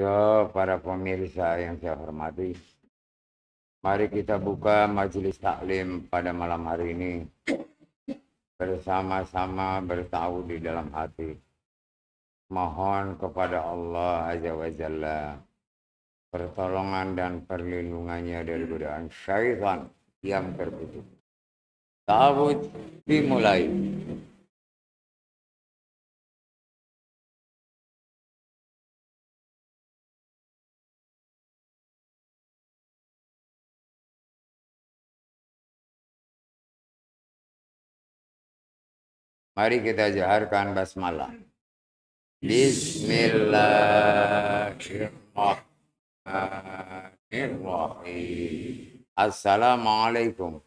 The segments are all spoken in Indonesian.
Ya, para pemirsa yang saya hormati, mari kita buka majelis taklim pada malam hari ini bersama-sama bertahu di dalam hati. Mohon kepada Allah Azza wa Jalla pertolongan dan perlindungannya dari godaan syaitan yang terkutuk. Ta'awud dimulai. Mari kita jaharkan basmalah. Bismillahirrahmanirrahim. Assalamualaikum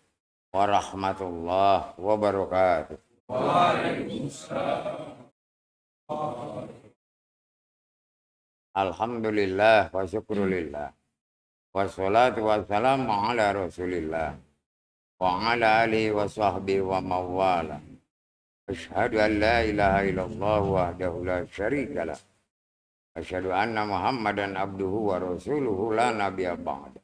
warahmatullahi wabarakatuh. Alhamdulillah wa syukrulillah. Wassalatu wassalamu ala rasulillah. Wa ala alihi wa sahbihi wa mawala. Asyhadu an la ilaha illallah wahdahu la syarika lah. Asyhadu anna Muhammadan abduhu wa rasuluhu la nabiyya ba'da.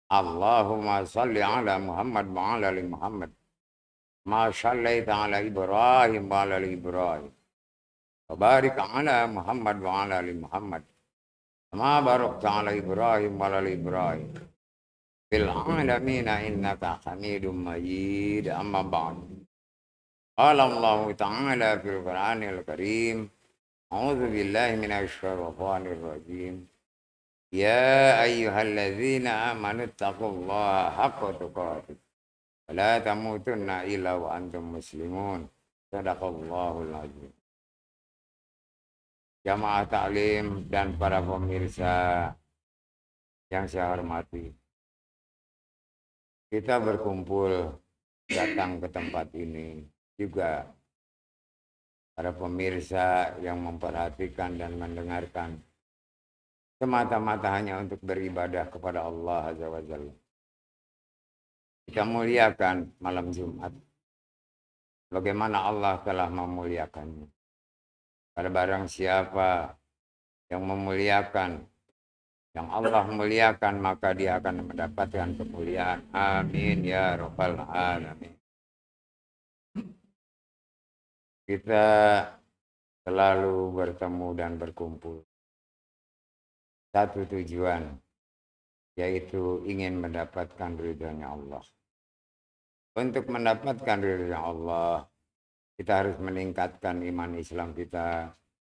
Allahumma salli ala Muhammad wa ala ali Muhammad. Ma shallaita ala Ibrahim wa ala ali Ibrahim. Wa barik ala Muhammad wa ala ali Muhammad. Ma barakta ala Ibrahim wa ala ali Ibrahim. Fil alamin innaka Hamidum Majid. Amma ba'd. Qala Allah Ta'ala fil Qur'anil Karim. A'udzu billahi minasy syaithanir rajim. Ya ayyuhalladzina amanu taqullaha haqqa tuqatih. Wa la tamutunna illa wa antum muslimun. Shadaqallahul azim. Jamaah taklim dan para pemirsa yang saya hormati. Kita berkumpul datang ke tempat ini juga para pemirsa yang memperhatikan dan mendengarkan semata-mata hanya untuk beribadah kepada Allah Azza wa Jalla. Kita muliakan malam Jumat. Bagaimana Allah telah memuliakannya. Pada barang siapa yang memuliakan, yang Allah muliakan, maka dia akan mendapatkan kemuliaan. Amin ya rabbal alamin. Kita selalu bertemu dan berkumpul. Satu tujuan, yaitu ingin mendapatkan ridhonya Allah. Untuk mendapatkan ridhonya Allah, kita harus meningkatkan iman Islam kita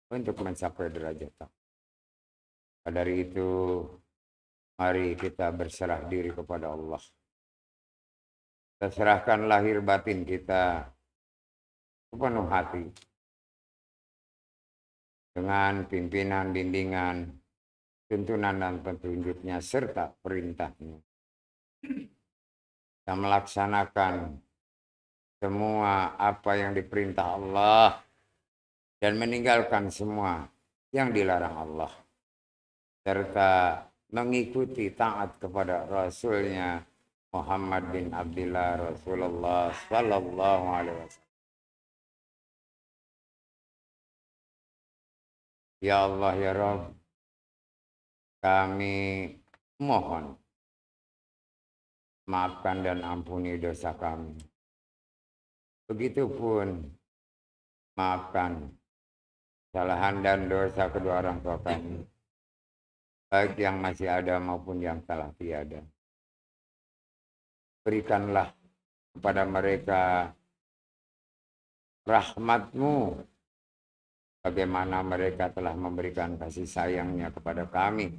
untuk mencapai derajat takwa. Dari itu, mari kita berserah diri kepada Allah. Kita serahkan lahir batin kita sepenuh hati dengan pimpinan, bimbingan, tuntunan dan petunjuknya serta perintahnya. Kita melaksanakan semua apa yang diperintah Allah dan meninggalkan semua yang dilarang Allah, serta mengikuti taat kepada Rasulnya Muhammad bin Abdullah Rasulullah Sallallahu Alaihi Wasallam. Ya Allah ya Rabb, kami mohon maafkan dan ampuni dosa kami. Begitupun maafkan kesalahan dan dosa kedua orang tua kami, baik yang masih ada maupun yang telah tiada. Berikanlah kepada mereka rahmat-Mu, bagaimana mereka telah memberikan kasih sayangnya kepada kami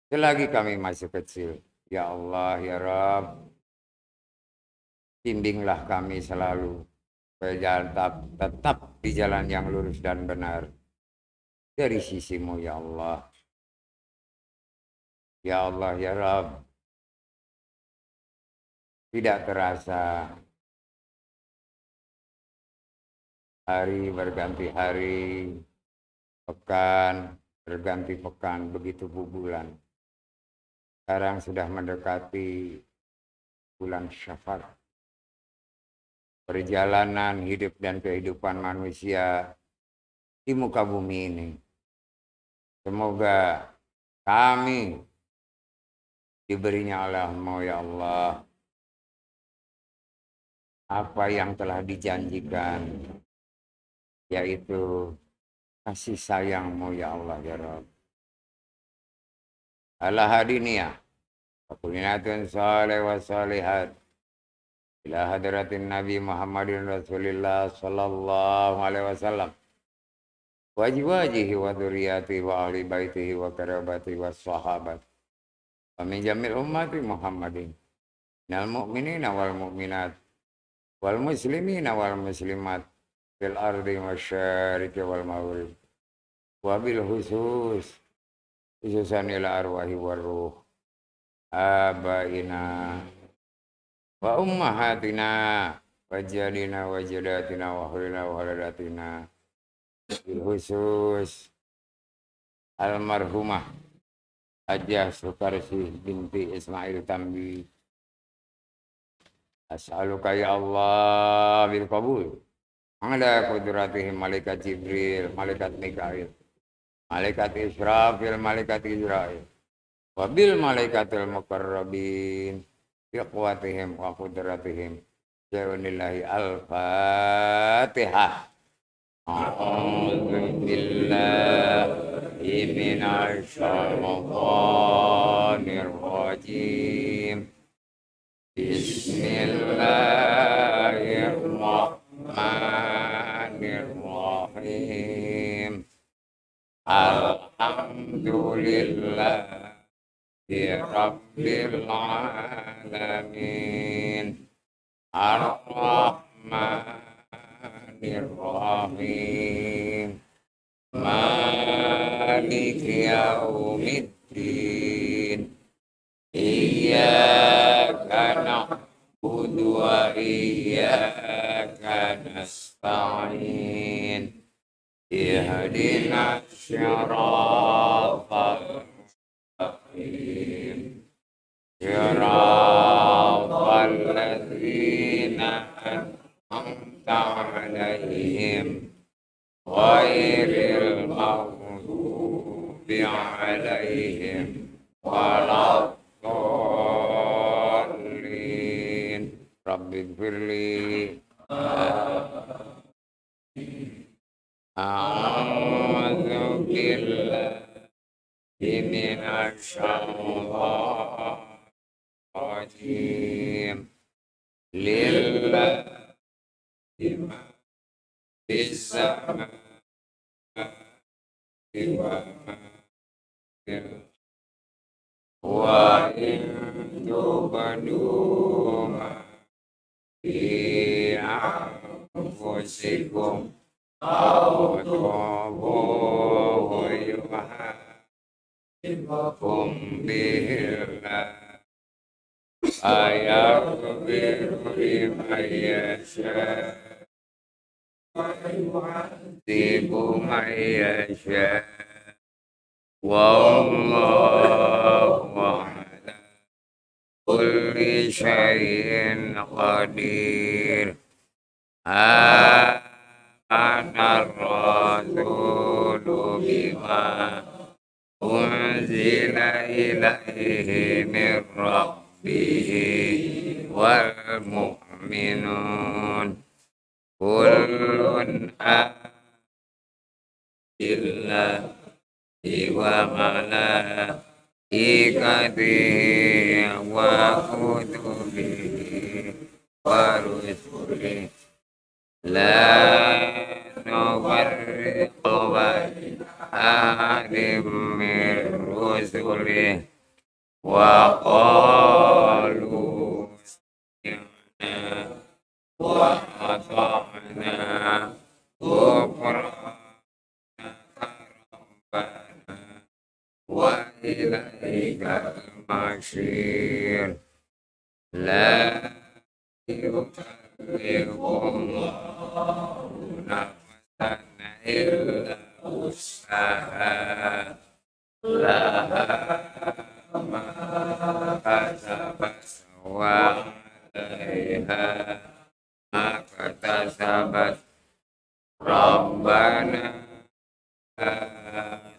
selagi kami masih kecil. Ya Allah ya Rabb, bimbinglah kami selalu supaya tetap di jalan yang lurus dan benar dari sisi-Mu ya Allah. Ya Allah ya Rabb, tidak terasa hari berganti hari, pekan berganti pekan, begitu bulan. Sekarang sudah mendekati bulan Syafar. Perjalanan hidup dan kehidupan manusia di muka bumi ini Semoga kami diberinya oleh-Mu ya Allah apa yang telah dijanjikan, yaitu kasih sayang-Mu ya Allah ya Rabb. Ala hadiniyah wa kulinatun salih wa salihat ila hadratin Nabi Muhammadin Rasulillah sallallahu alaihi wasallam wa azwajihi wa dzurriyyatihi wa ahli baitihi wa karabatihi wa sahabat wa min jamil ummati Muhammadin minal mu'minina wal mu'minat wal muslimina wal muslimat fil ardi masyariqi wal maghrib wa bil khususan ila arwahi war ruh abaina wa ummahatina wa jadina wa jadatina wa hulina wa haladatina bil khusus almarhumah Hajjah Sukarsi binti Ismail Tambi. As'aluka ya Allah bil qabul ala qudratihim malaikat Jibril, malaikat Mikail, malaikat Israfil, malaikat Israil, wa bil malaikatil muqarrabin bi quwwatihim wa qudratihim. Jawanillahi al-Fatihah. A'udzu billahi minasy syaithanir rajim. Bismillahirrahmanirrahim. Alhamdulillahi rabbil alamin. Ar-Rahmanir-Rahim. Maliki yaumiddin. Iyyaka na'budu wa iyyaka nasta'in. Ihdinas siratal mustaqim. Siratal ladzina an'amta 'alaihim ghairil maghdubi 'alaihim waladdallin. Rabbighfirli a'udzu billahi minasy syaithanir rajim. Lillahi ma fis samawati wa ma fil wa in tubdu ma fi anfusikum aw tukhfuhu yuhasibukum billah ayaghfiru liman yasha wa yu'adzibu man yasha wallahu ala kulli syai'in qadir. Anar rasulu bima unzila ilaihi min rabbihi wal mu'minun kullun billahi wa malaikatihi wa kutubihi wa rusulihi la nufarriqu baina ahadin min rusulihi wa qalu sami'na wa ata'na ghufranaka rabbana wa ilaikal masir. La yukallifullahu nafsan illa wus'aha laha ma kasabat wa 'alaiha ma kasabat. Rabbana la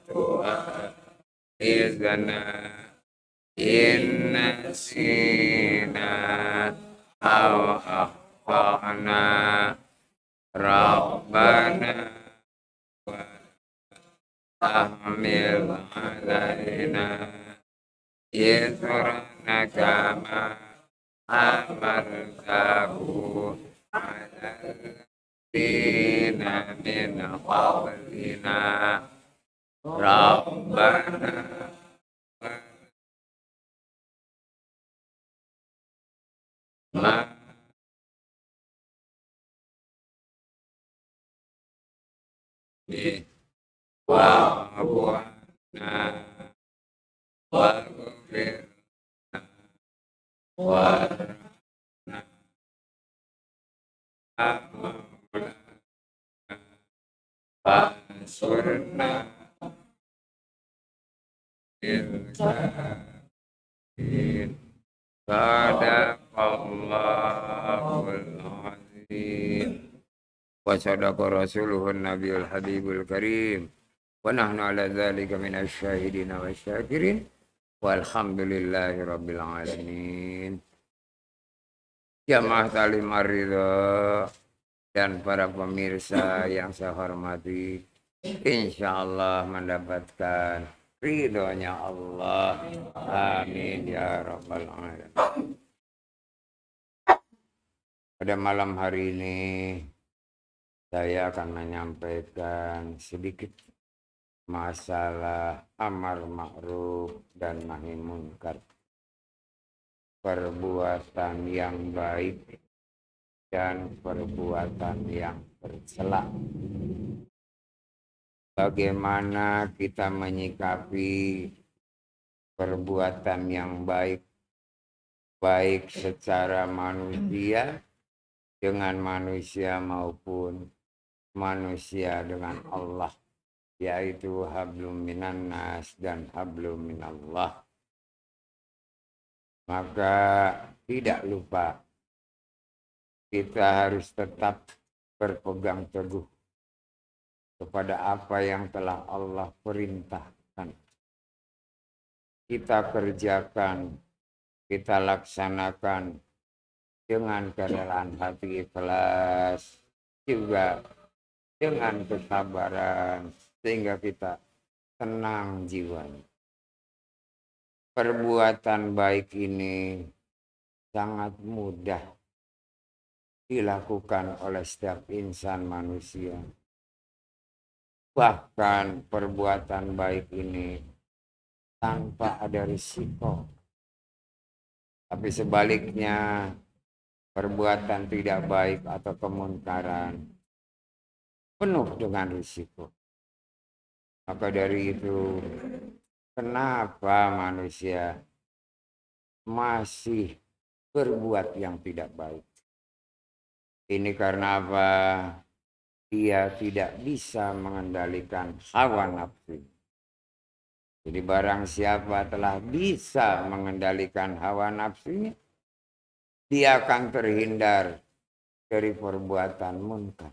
tu'akhidhna izna inna sina aw akhtana rabbana wa tahmil alaina yusrana kama amartahu alal dina min qablina rabbana ma wa buana wa ghfir wa Fasurna ilkain Sadaqallahul azim wa sadaqa rasuluhun nabiyul habibul karim wa nahnu ala dhalika minasy syahidin wa syakirin walhamdulillahi rabbil alamin. Jamaah Talim Ar-Ridha dan para pemirsa yang saya hormati, insya Allah mendapatkan ridhonya Allah. Amin ya rabbal alamin. Pada malam hari ini saya akan menyampaikan sedikit masalah amar ma'ruf dan nahi munkar. Perbuatan yang baik dan perbuatan yang tercela. Bagaimana kita menyikapi perbuatan yang baik, baik secara manusia dengan manusia maupun manusia dengan Allah, yaitu hablum minan nas dan hablum minallah. Maka tidak lupa kita harus tetap berpegang teguh kepada apa yang telah Allah perintahkan. Kita kerjakan, kita laksanakan dengan kerelaan hati ikhlas, juga dengan kesabaran, sehingga kita tenang jiwanya. Perbuatan baik ini sangat mudah dilakukan oleh setiap insan manusia. Bahkan perbuatan baik ini tanpa ada risiko. Tapi sebaliknya, perbuatan tidak baik atau kemunkaran penuh dengan risiko. Maka dari itu, kenapa manusia masih berbuat yang tidak baik? Ini karena apa? Dia tidak bisa mengendalikan hawa nafsu. Jadi barang siapa telah bisa mengendalikan hawa nafsunya, dia akan terhindar dari perbuatan munkar.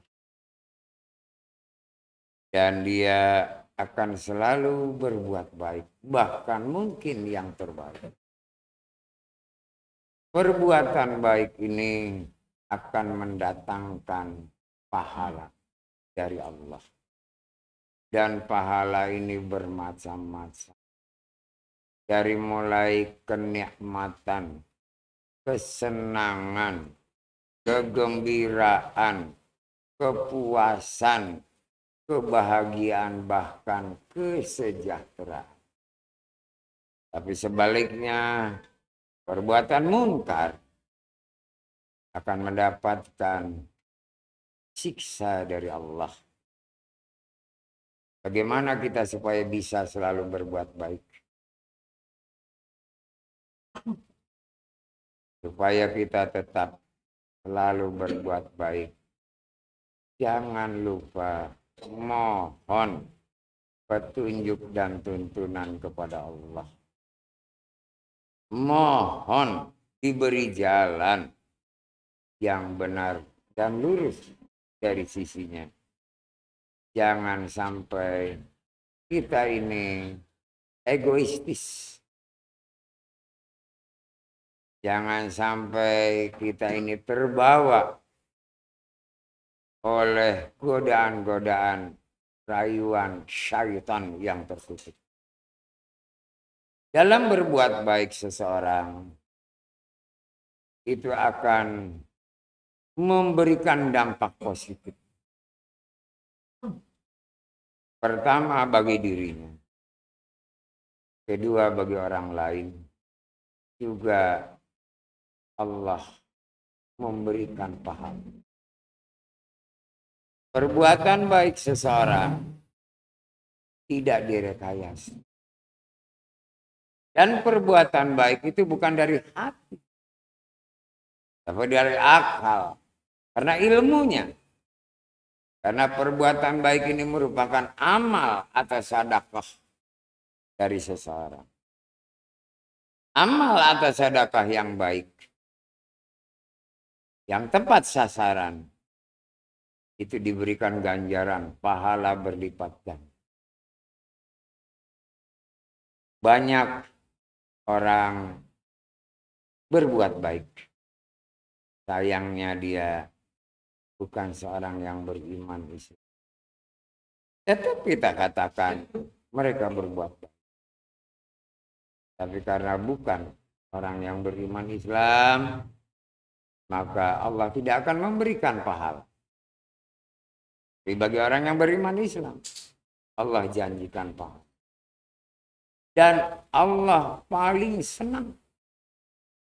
Dan dia akan selalu berbuat baik, bahkan mungkin yang terbaik. Perbuatan baik ini akan mendatangkan pahala dari Allah. Dan pahala ini bermacam-macam. Dari mulai kenikmatan, kesenangan, kegembiraan, kepuasan, kebahagiaan, bahkan kesejahteraan. Tapi sebaliknya, perbuatan munkar akan mendapatkan siksa dari Allah. Bagaimana kita supaya bisa selalu berbuat baik? Supaya kita tetap selalu berbuat baik, jangan lupa mohon petunjuk dan tuntunan kepada Allah. Mohon diberi jalan yang benar dan lurus dari sisinya. Jangan sampai kita ini egoistis. Jangan sampai kita ini terbawa oleh godaan-godaan, rayuan syaitan yang tertutup. Dalam berbuat baik seseorang, itu akan memberikan dampak positif. Pertama bagi dirinya, kedua bagi orang lain, juga Allah memberikan pahala. Perbuatan baik seseorang tidak direkayasa. Dan perbuatan baik itu bukan dari hati, tapi dari akal. Karena ilmunya. Karena perbuatan baik ini merupakan amal atau sedekah dari seseorang. Amal atau sedekah yang baik, yang tepat sasaran, itu diberikan ganjaran pahala berlipat ganda. Banyak orang berbuat baik, sayangnya dia bukan seorang yang beriman Islam. Tetap kita katakan mereka berbuat baik. Tapi karena bukan orang yang beriman Islam, maka Allah tidak akan memberikan pahala. Tapi bagi orang yang beriman Islam, Allah janjikan pahala. Dan Allah paling senang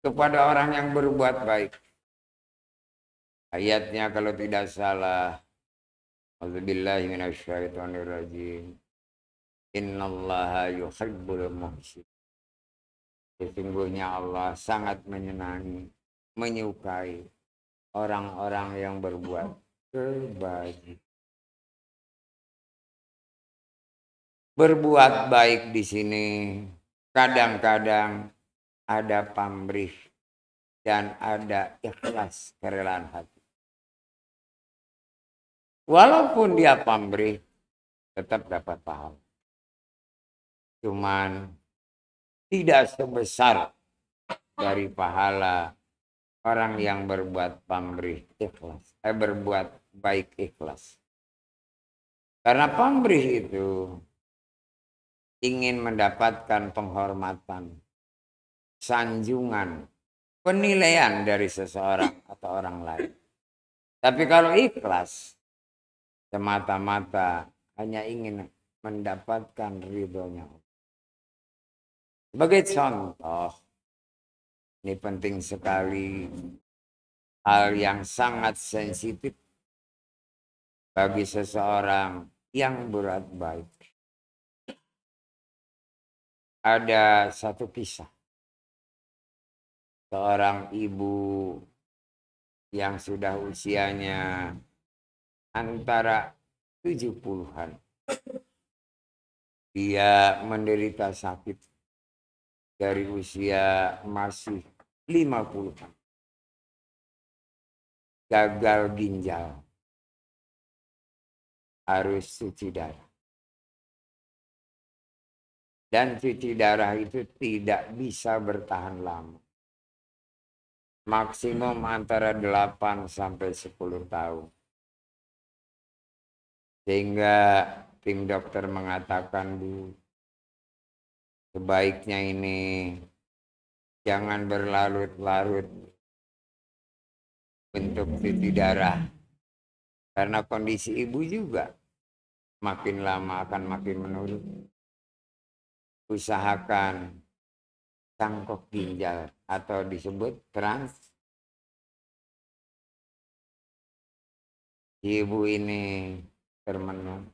kepada orang yang berbuat baik. Ayatnya kalau tidak salah, A'udzubillahi minasyaitonirrajim. Innallaha yuhibbul muhsin. Sesungguhnya Allah sangat menyenangi, menyukai orang-orang yang berbuat kebajikan. Berbuat baik di sini kadang-kadang ada pamrih dan ada ikhlas, kerelaan hati. Walaupun dia pamrih, tetap dapat pahala. Cuman tidak sebesar dari pahala orang yang berbuat pamrih ikhlas, berbuat baik ikhlas. Karena pamrih itu ingin mendapatkan penghormatan, sanjungan, penilaian dari seseorang atau orang lain. Tapi kalau ikhlas, semata-mata hanya ingin mendapatkan ridhonya. Sebagai contoh, ini penting sekali, hal yang sangat sensitif bagi seseorang yang berbuat baik. Ada satu kisah. Seorang ibu yang sudah usianya antara 70-an. Dia menderita sakit dari usia masih 50-an. Gagal ginjal. Harus cuci darah. Dan cuci darah itu tidak bisa bertahan lama. Maksimum antara 8 sampai 10 tahun. Sehingga tim dokter mengatakan, Bu, sebaiknya ini jangan berlarut-larut untuk cuci darah. Karena kondisi ibu juga makin lama akan makin menurun. Usahakan cangkok ginjal atau disebut trans. Ibu ini termenung.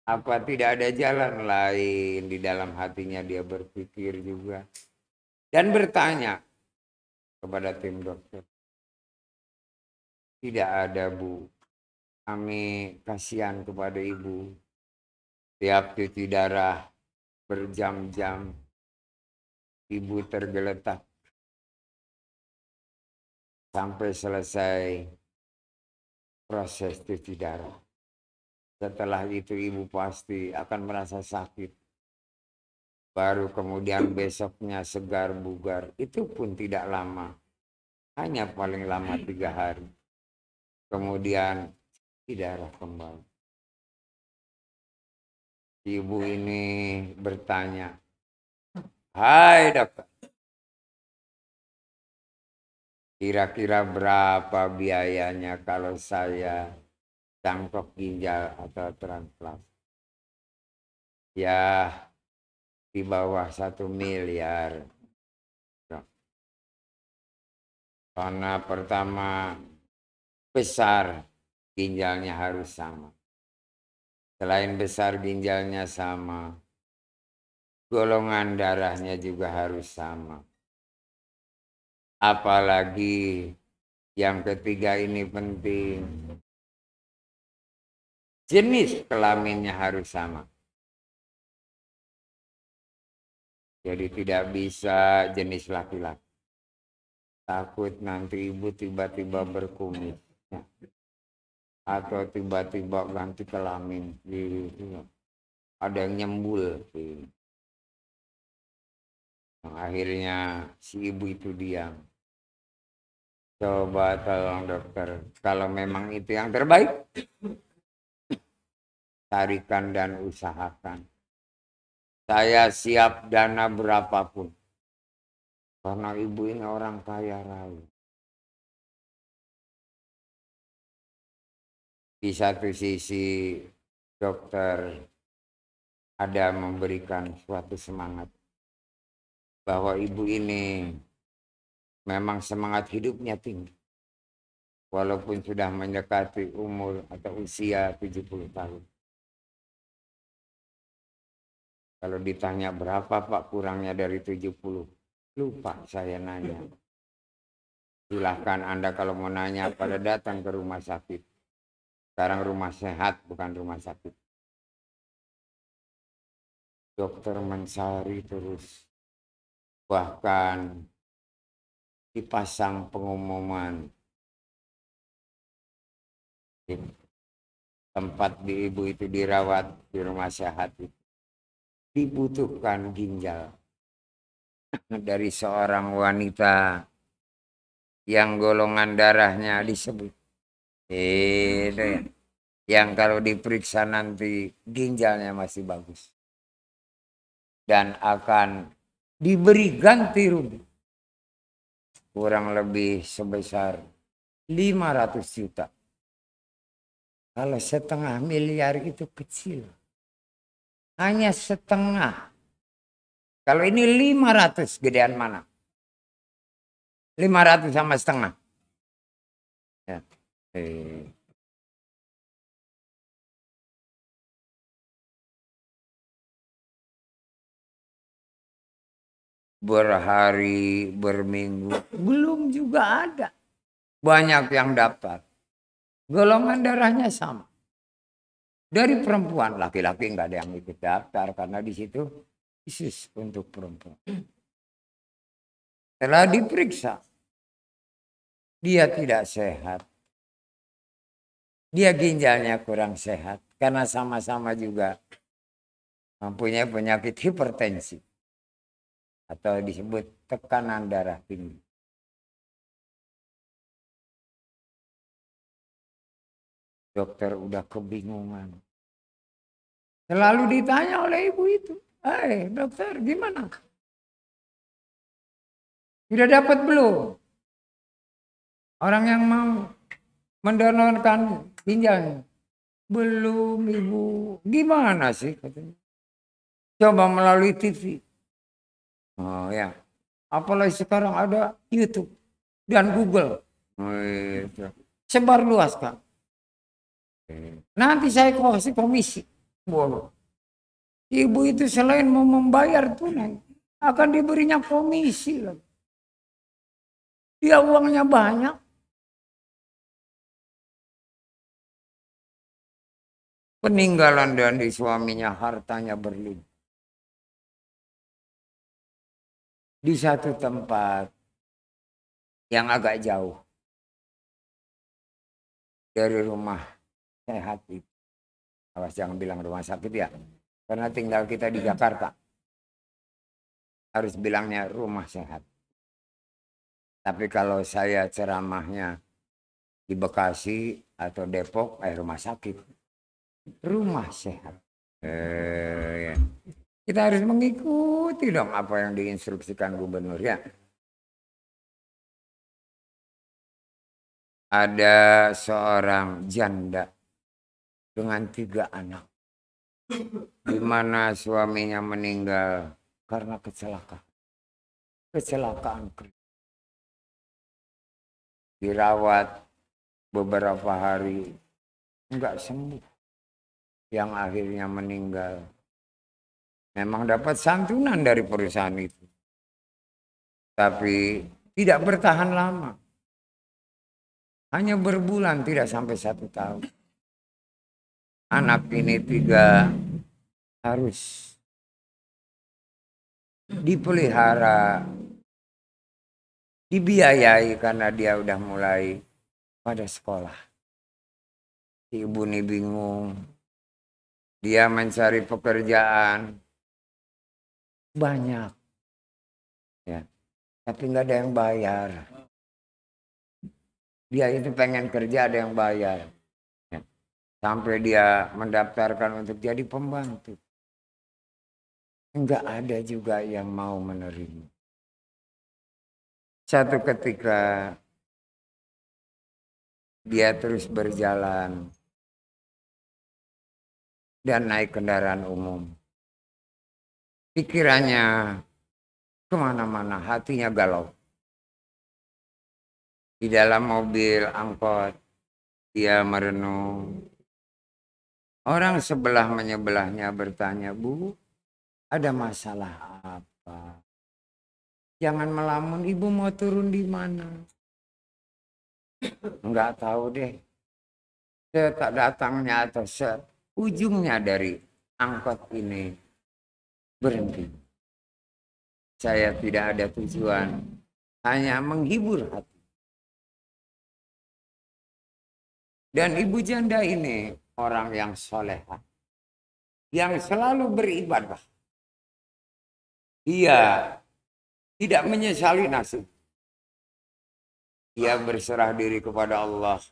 Apa tidak ada jalan lain? Di dalam hatinya dia berpikir juga. Dan bertanya kepada tim dokter. Tidak ada, Bu. Kami kasihan kepada ibu. Tiap cuci darah berjam-jam. Ibu tergeletak. Sampai selesai proses cuci darah. Setelah itu ibu pasti akan merasa sakit. baru kemudian besoknya segar bugar. Itu pun tidak lama, hanya paling lama 3 hari. Kemudian darah kembali. Ibu ini bertanya, "Hai dokter, kira-kira berapa biayanya kalau saya cangkok ginjal atau transplantasi?" Ya, di bawah 1 miliar. Karena pertama, besar ginjalnya harus sama. Selain besar ginjalnya sama, golongan darahnya juga harus sama. Apalagi yang ketiga ini penting, jenis kelaminnya harus sama. Jadi tidak bisa jenis laki-laki. Takut nanti ibu tiba-tiba berkumis. Atau tiba-tiba ganti kelamin. Ada yang nyembul. Akhirnya si ibu itu diam. Coba tolong dokter, kalau memang itu yang terbaik, carikan dan usahakan. Saya siap dana berapapun. Karena ibu ini orang kaya raya. Di satu sisi dokter ada memberikan suatu semangat. Bahwa ibu ini memang semangat hidupnya tinggi. Walaupun sudah mendekati umur atau usia 70 tahun. Kalau ditanya berapa Pak kurangnya dari 70? Lupa saya nanya. Silahkan Anda kalau mau nanya pada datang ke rumah sakit. Sekarang rumah sehat bukan rumah sakit. Dokter mencari terus. Bahkan dipasang pengumuman. Tempat di ibu itu dirawat di rumah sehat itu. Dibutuhkan ginjal. Dari seorang wanita yang golongan darahnya disebut. Itu ya. Yang kalau diperiksa nanti ginjalnya masih bagus. Dan akan diberi ganti rugi. Kurang lebih sebesar 500 juta. Kalau 500 000 000 itu kecil. Hanya setengah. Kalau ini 500 gedean mana? 500 sama setengah. Ya. Berhari, berminggu, belum juga ada. Banyak yang daftar. Golongan darahnya sama. Dari perempuan, laki-laki nggak ada yang ikut daftar karena di situ khusus untuk perempuan. Setelah diperiksa, dia tidak sehat. Dia ginjalnya kurang sehat karena sama-sama juga mempunyai penyakit hipertensi atau disebut tekanan darah tinggi. Dokter udah kebingungan. Selalu ditanya oleh ibu itu, dokter gimana? Sudah dapat belum? Orang yang mau mendonorkan ginjalnya. Belum ibu. Gimana sih katanya? Coba melalui TV. Oh ya. Apalagi sekarang ada YouTube dan Google. Oh, itu. Sebar luas Kak. Nanti saya kasih komisi. Wow. Ibu itu selain mau membayar tunai, akan diberinya komisi lagi. Dia uangnya banyak. Peninggalan dari suaminya hartanya berlimpah. Di satu tempat yang agak jauh dari rumah sehat itu. Awas jangan bilang rumah sakit ya. Karena tinggal kita di Jakarta. harus bilangnya rumah sehat. Tapi kalau saya ceramahnya di Bekasi atau Depok, rumah sakit. Rumah sehat. Ya. Kita harus mengikuti dong apa yang diinstruksikan gubernur ya. Ada seorang janda dengan 3 anak. Di mana suaminya meninggal karena kecelakaan. Kecelakaan kerja. Dirawat beberapa hari enggak sembuh. Yang akhirnya meninggal. Memang dapat santunan dari perusahaan itu. Tapi tidak bertahan lama. Hanya berbulan, tidak sampai 1 tahun. Anak ini 3 harus dipelihara, dibiayai karena dia udah mulai pada sekolah. Ibu ini bingung. Dia mencari pekerjaan banyak. Ya. Tapi nggak ada yang bayar. Dia itu pengen kerja, ada yang bayar. Ya. Sampai dia mendaftarkan untuk jadi pembantu. Enggak ada juga yang mau menerima. Satu ketika dia terus berjalan dan naik kendaraan umum. Pikirannya kemana-mana, hatinya galau. Di dalam mobil angkot, dia merenung. Orang sebelah menyebelahnya bertanya, "Bu, ada masalah apa? Jangan melamun, ibu mau turun di mana?" Enggak tahu deh. Tak datangnya atau ujungnya dari angkot ini berhenti. Saya tidak ada tujuan, hanya menghibur hati. Dan ibu janda ini orang yang soleha, yang selalu beribadah. Ia tidak menyesali nasib. Ia berserah diri kepada Allah.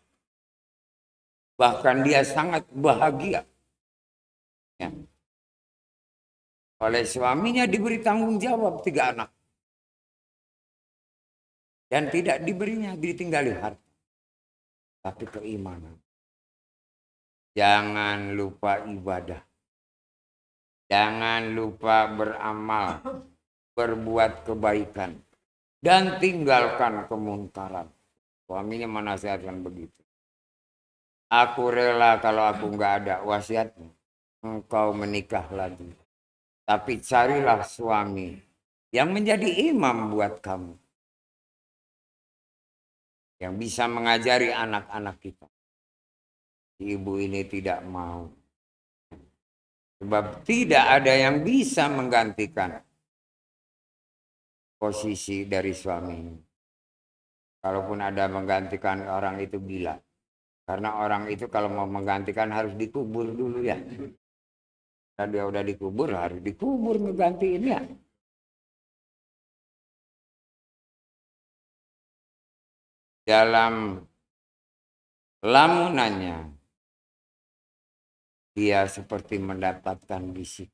Bahkan dia sangat bahagia. Ya. Oleh suaminya diberi tanggung jawab 3 anak. Dan tidak diberinya, ditinggali harta. Tapi keimanan. Jangan lupa ibadah. Jangan lupa beramal. Berbuat kebaikan. Dan tinggalkan kemungkaran. Suaminya menasihatkan begitu. Aku rela kalau aku nggak ada wasiatmu. Engkau menikah lagi. Tapi carilah suami yang menjadi imam buat kamu. Yang bisa mengajari anak-anak kita. Ibu ini tidak mau. Sebab tidak ada yang bisa menggantikan posisi dari suaminya. Kalaupun ada menggantikan, orang itu gila. Karena orang itu kalau mau menggantikan harus dikubur dulu ya. Kalau dia udah dikubur, harus dikubur menggantiin ya. Dalam lamunannya, dia seperti mendapatkan bisik.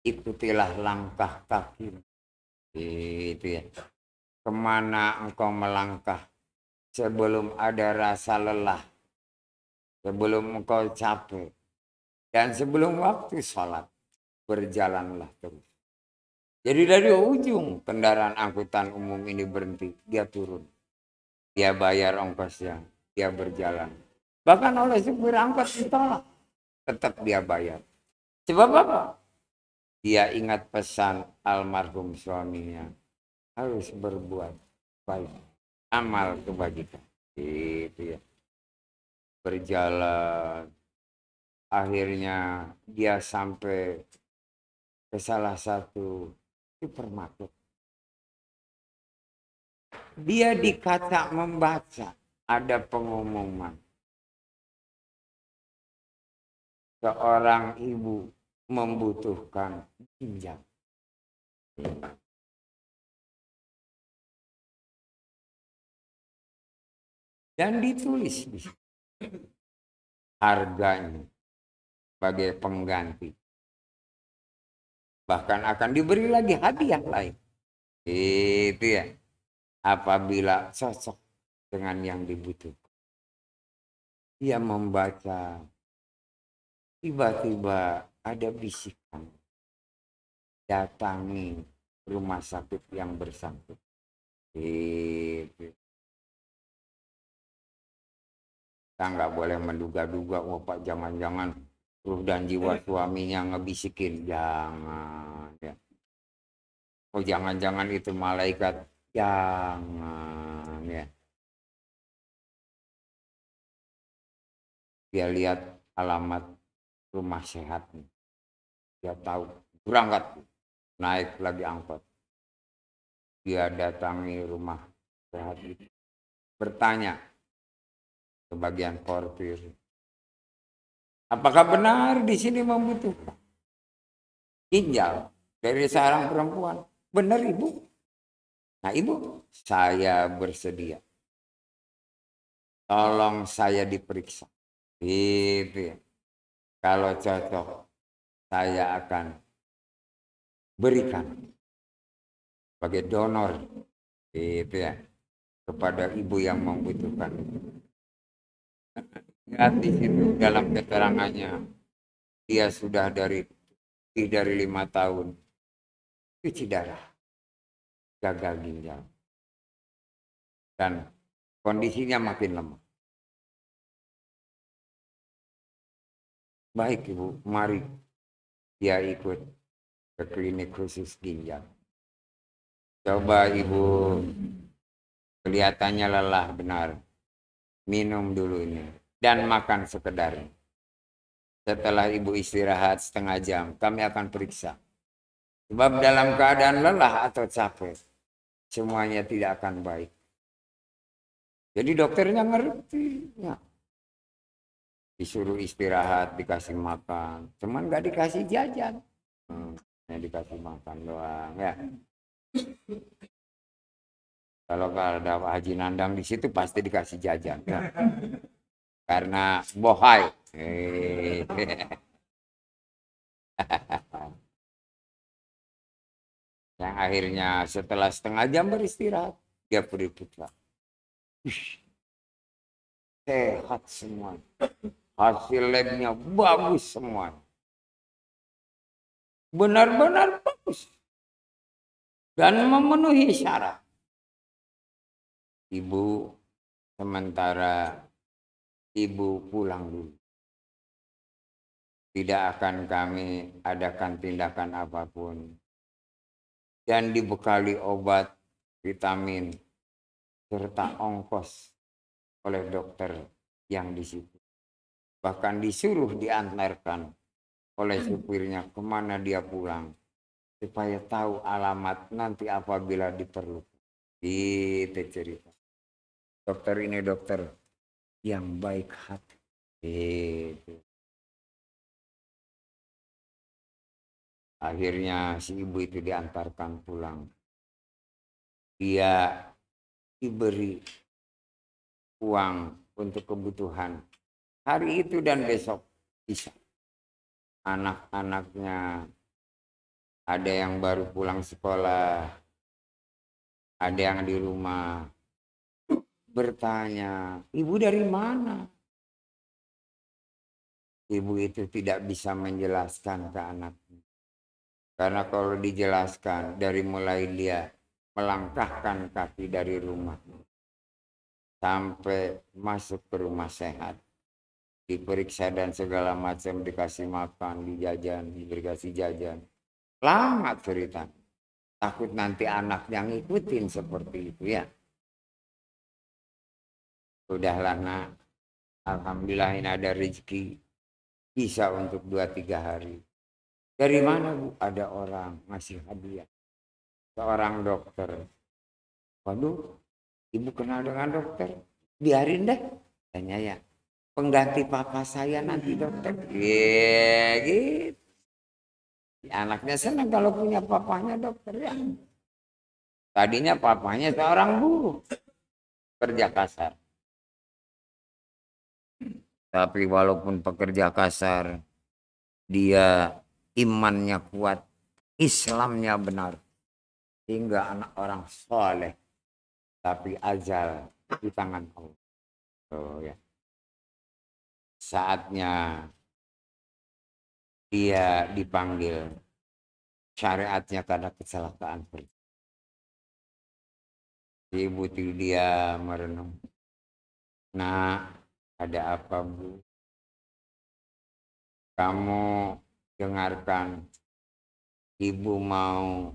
Ikutilah langkah kaki. Itu ya. Kemana engkau melangkah sebelum ada rasa lelah. Sebelum engkau capek. Dan sebelum waktu sholat. Berjalanlah terus. Jadi dari ujung kendaraan angkutan umum ini berhenti. Dia turun. Dia bayar ongkosnya. Dia berjalan. Bahkan oleh supir angkot ditolak. Tetap dia bayar. Sebab apa? Dia ingat pesan almarhum suaminya. Harus berbuat baik. Amal kebajikan. Itu ya. Berjalan. Akhirnya dia sampai ke salah satu supermarket. Dia di kaca membaca. Ada pengumuman. Seorang ibu membutuhkan ginjal. Dan ditulis di situ harganya sebagai pengganti. Bahkan akan diberi lagi hadiah lain. Itu ya. Apabila cocok dengan yang dibutuhkan. Dia membaca. Tiba-tiba ada bisikan. Datangi rumah sakit yang bersangkutan. Itu. Kita nggak boleh menduga-duga, oh Pak jangan-jangan ruh dan jiwa suaminya ngebisikin. Jangan. Ya. Oh jangan-jangan itu malaikat. Jangan. Ya. Dia lihat alamat rumah sehat. Dia tahu. Berangkat. Naik lagi angkot. Dia datangi rumah sehat itu. Bertanya. Sebagian portir. Apakah benar di sini membutuhkan ginjal dari seorang perempuan? Benar Ibu? Nah Ibu, saya bersedia. Tolong saya diperiksa. Gitu ya. Kalau cocok, saya akan berikan sebagai donor. Gitu ya. Kepada ibu yang membutuhkan. Lihat di situ dalam keterangannya, dia sudah dari 5 tahun cuci darah, gagal ginjal, dan kondisinya makin lemah. Baik Ibu, mari dia ikut ke klinik khusus ginjal. Coba Ibu, kelihatannya lelah benar, minum dulu ini dan makan sekedarnya. Setelah Ibu istirahat setengah jam, kami akan periksa. Sebab dalam keadaan lelah atau capek, semuanya tidak akan baik. Jadi dokternya ngerti. Ya. Disuruh istirahat, dikasih makan. Cuman nggak dikasih jajan. Dikasih makan doang. Ya. Kalau ada Pak Haji Nandang di situ pasti dikasih jajan. Ya. Karena bohai. Yang akhirnya setelah setengah jam beristirahat, dia pergi putra. Sehat semua. Hasil labnya bagus semua. Benar-benar bagus. Dan memenuhi syarat. Ibu, sementara Ibu pulang dulu. Tidak akan kami adakan tindakan apapun. Dan dibekali obat, vitamin, serta ongkos oleh dokter yang di situ. Bahkan disuruh diantarkan oleh supirnya kemana dia pulang. Supaya tahu alamat nanti apabila diperlukan. Itu cerita. Dokter ini dokter yang baik hati. Itu. Akhirnya si ibu itu diantarkan pulang. Dia diberi uang untuk kebutuhan hari itu dan besok bisa. Anak-anaknya ada yang baru pulang sekolah, ada yang di rumah. Bertanya, ibu dari mana? Ibu itu tidak bisa menjelaskan ke anaknya. Karena kalau dijelaskan dari mulai dia melangkahkan kaki dari rumah sampai masuk ke rumah sehat, diperiksa dan segala macam, dikasih makan, dijajan, dikasih jajan. Lama cerita. Takut nanti anaknya ngikutin seperti itu ya. Udahlah nak, alhamdulillah ini ada rezeki. Bisa untuk 2-3 hari. Dari mana Bu? Ada orang ngasih hadiah. Seorang dokter. Waduh, ibu kenal dengan dokter? Biarin deh. Tanya ya. Pengganti papa saya nanti dokter. Gitu. Anaknya senang kalau punya papanya dokter ya. Tadinya papanya seorang guru, kerja kasar. Tapi walaupun pekerja kasar, dia imannya kuat, Islamnya benar. Hingga anak orang soleh. Tapi ajal di tangan Allah. Oh, ya. Saatnya dia dipanggil, syariatnya karena kecelakaan. Ibu dia merenung. Nah, ada apa Bu? Kamu dengarkan, ibu mau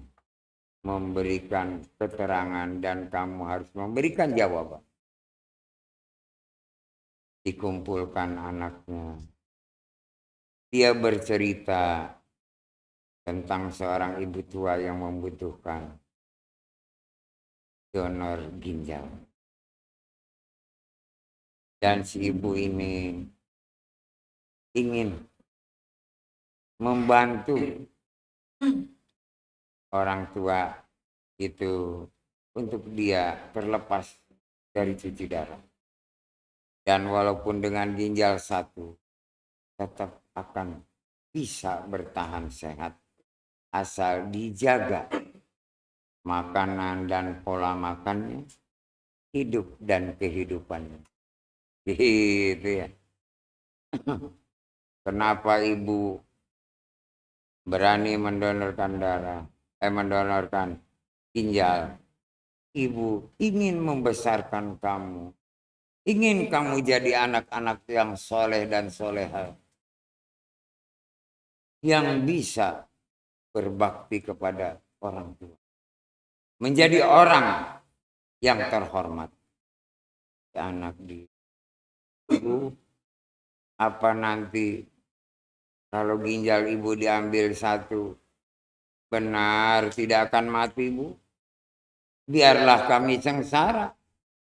memberikan keterangan dan kamu harus memberikan jawaban. Dikumpulkan anaknya. Dia bercerita tentang seorang ibu tua yang membutuhkan donor ginjal. Dan si ibu ini ingin membantu orang tua itu untuk dia terlepas dari cuci darah. Dan walaupun dengan ginjal satu, tetap akan bisa bertahan sehat asal dijaga makanan dan pola makannya, hidup dan kehidupannya. Gitu ya. Kenapa ibu berani mendonorkan darah, mendonorkan ginjal? Ibu ingin membesarkan kamu, ingin kamu jadi anak-anak yang soleh dan soleha, yang bisa berbakti kepada orang tua, menjadi orang yang terhormat. Anak di ibu, apa nanti kalau ginjal ibu diambil satu, benar tidak akan mati Bu? Biarlah kami sengsara,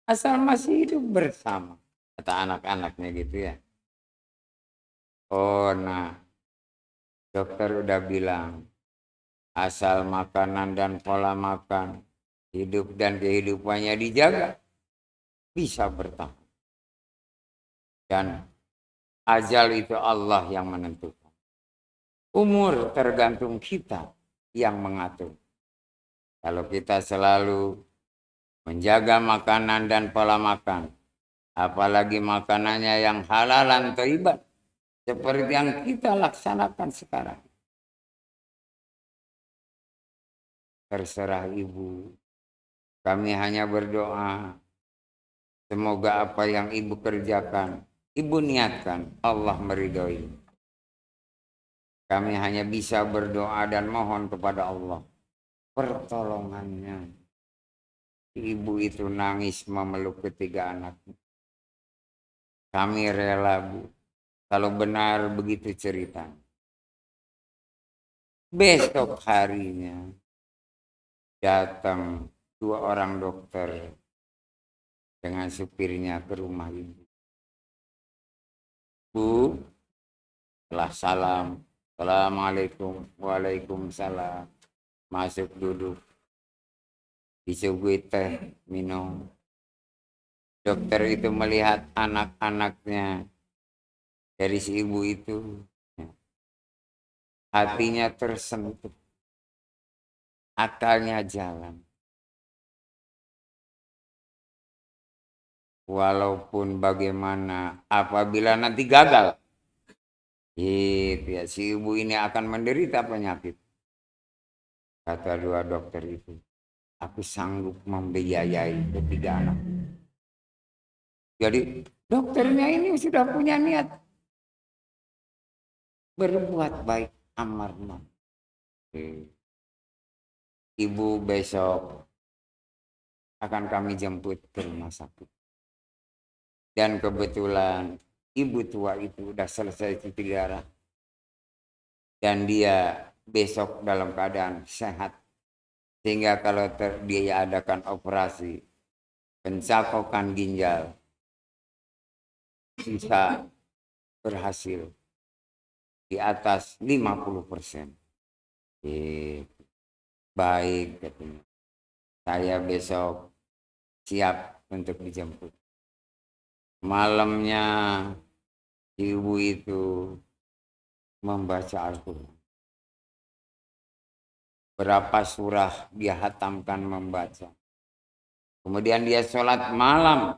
asal masih hidup bersama. Kata anak-anaknya gitu ya. Oh nah, dokter udah bilang, asal makanan dan pola makan, hidup dan kehidupannya dijaga, bisa bertahan. Dan ajal itu Allah yang menentukan. Umur tergantung kita yang mengatur. Kalau kita selalu menjaga makanan dan pola makan, apalagi makanannya yang halalan thayyiban, seperti yang kita laksanakan sekarang. Terserah ibu, kami hanya berdoa, semoga apa yang ibu kerjakan, ibu niatkan, Allah meridhoi. Kami hanya bisa berdoa dan mohon kepada Allah pertolongannya. Ibu itu nangis memeluk ketiga anaknya. Kami rela Bu, kalau benar begitu cerita. Besok harinya datang 2 orang dokter dengan supirnya ke rumah ibu. Bu, setelah salam, Assalamualaikum, Waalaikumsalam. Masuk duduk, disuguhi teh, minum. Dokter itu melihat anak-anaknya dari si ibu itu. Hatinya tersentuh. Akalnya jalan. Walaupun bagaimana, apabila nanti gagal, itu ya, si ibu ini akan menderita penyakit. Kata 2 dokter itu, aku sanggup membiayai ketiga anak. Jadi dokternya ini sudah punya niat berbuat baik amar ma'ruf. Ibu besok akan kami jemput ke rumah sakit. Dan kebetulan ibu tua itu udah selesai cuci darah. Dan dia besok dalam keadaan sehat. Sehingga kalau dia adakan operasi pencakokan ginjal, bisa berhasil di atas 50%. Baik katanya. Saya besok siap untuk dijemput. Malamnya ibu itu membaca Al-Quran. Berapa surah dia hatamkan membaca. Kemudian dia sholat malam.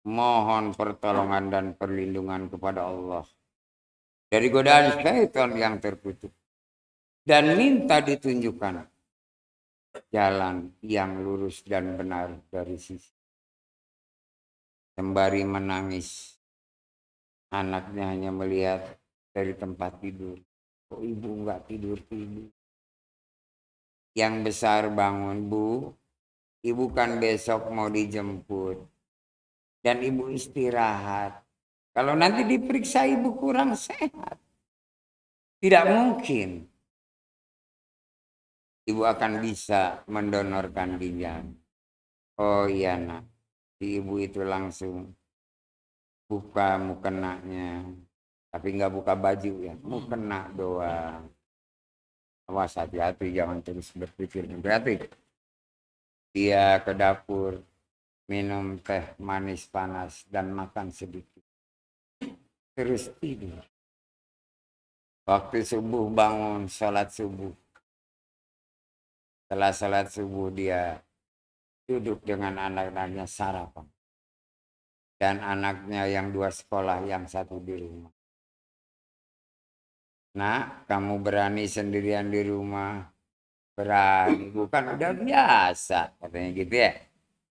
Mohon pertolongan dan perlindungan kepada Allah dari godaan syaitan yang terkutuk. Dan minta ditunjukkan jalan yang lurus dan benar dari sisi. Sembari menangis, anaknya hanya melihat dari tempat tidur. Kok ibu enggak tidur-tidur? Yang besar bangun, Bu. Ibu kan besok mau dijemput. Dan ibu istirahat. Kalau nanti diperiksa ibu kurang sehat. Tidak mungkin ibu akan bisa mendonorkan ginjal. Oh iya nak. Si ibu itu langsung buka mukenanya. Tapi nggak buka baju ya. Mukena doang. Awas hati-hati, jangan terus berpikir. Berarti dia ke dapur. Minum teh manis panas dan makan sedikit. Terus tidur. Waktu subuh bangun sholat subuh. Setelah sholat subuh dia duduk dengan anak-anaknya sarapan. Dan anaknya yang 2 sekolah, yang 1 di rumah. Nak, kamu berani sendirian di rumah? Berani, bukan udah biasa. Katanya gitu ya.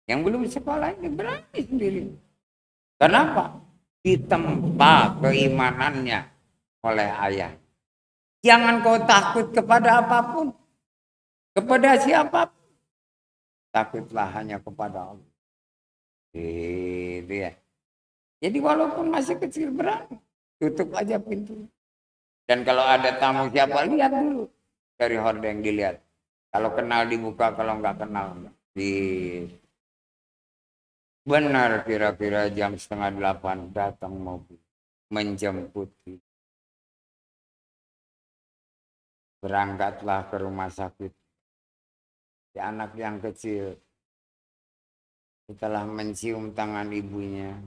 Yang belum sekolah ini berani sendiri. Kenapa? Ditempa keimanannya oleh ayah. Jangan kau takut kepada apapun. Kepada siapapun. Takutlah hanya kepada Allah. Gitu ya. Jadi walaupun masih kecil berani. Tutup aja pintu. Dan kalau ada tamu siapa, lihat dulu. Dari hordeng dilihat. Kalau kenal dibuka, kalau nggak kenal. Benar kira-kira jam 7:30 datang mobil. Menjemput. Berangkatlah ke rumah sakit. Si anak yang kecil. Setelah mencium tangan ibunya.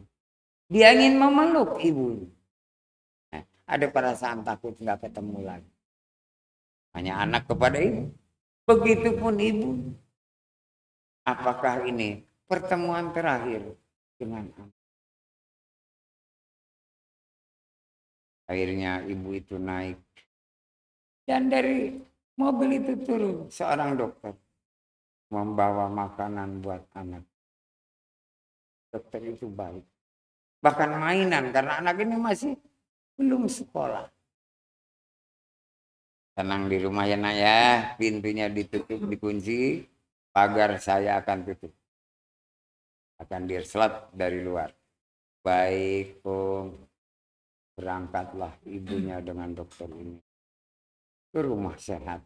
Dia ingin memeluk ibunya. Ada perasaan takut nggak ketemu lagi. Hanya anak kepada ibu. Begitupun ibu. Apakah ini pertemuan terakhir dengan anak? Akhirnya ibu itu naik. Dan dari mobil itu turun seorang dokter. Membawa makanan buat anak. Dokter itu baik. Bahkan mainan karena anak ini masih belum sekolah. Tenang di rumah ya nak ya. Pintunya ditutup, dikunci. Pagar saya akan tutup. Akan diselat dari luar. Baik, Om. Berangkatlah ibunya dengan dokter ini ke rumah sehat.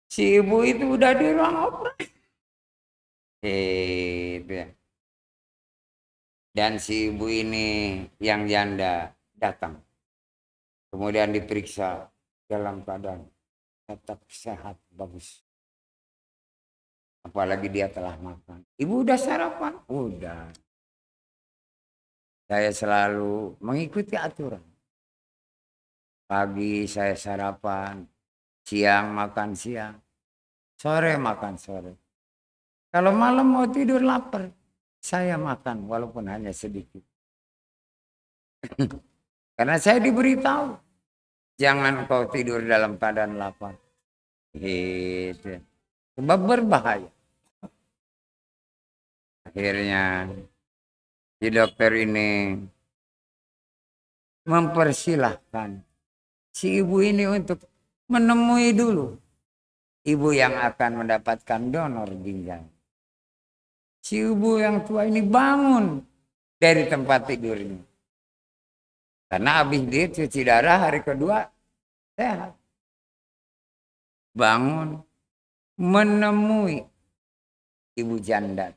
Si ibu itu udah di ruang operasi. Ya. Dan si ibu ini yang janda datang. Kemudian diperiksa dalam keadaan tetap sehat, bagus. Apalagi dia telah makan. Ibu udah sarapan? Udah. Saya selalu mengikuti aturan. Pagi saya sarapan, siang makan siang, sore makan sore. Kalau malam mau tidur lapar, saya makan walaupun hanya sedikit. Karena saya diberitahu, jangan kau tidur dalam keadaan lapar. Gitu. Sebab berbahaya. Akhirnya si dokter ini mempersilahkan si ibu ini untuk menemui dulu ibu yang akan mendapatkan donor ginjal. Si ibu yang tua ini bangun dari tempat tidurnya. Karena habis dia cuci darah hari kedua sehat. Bangun menemui ibu janda.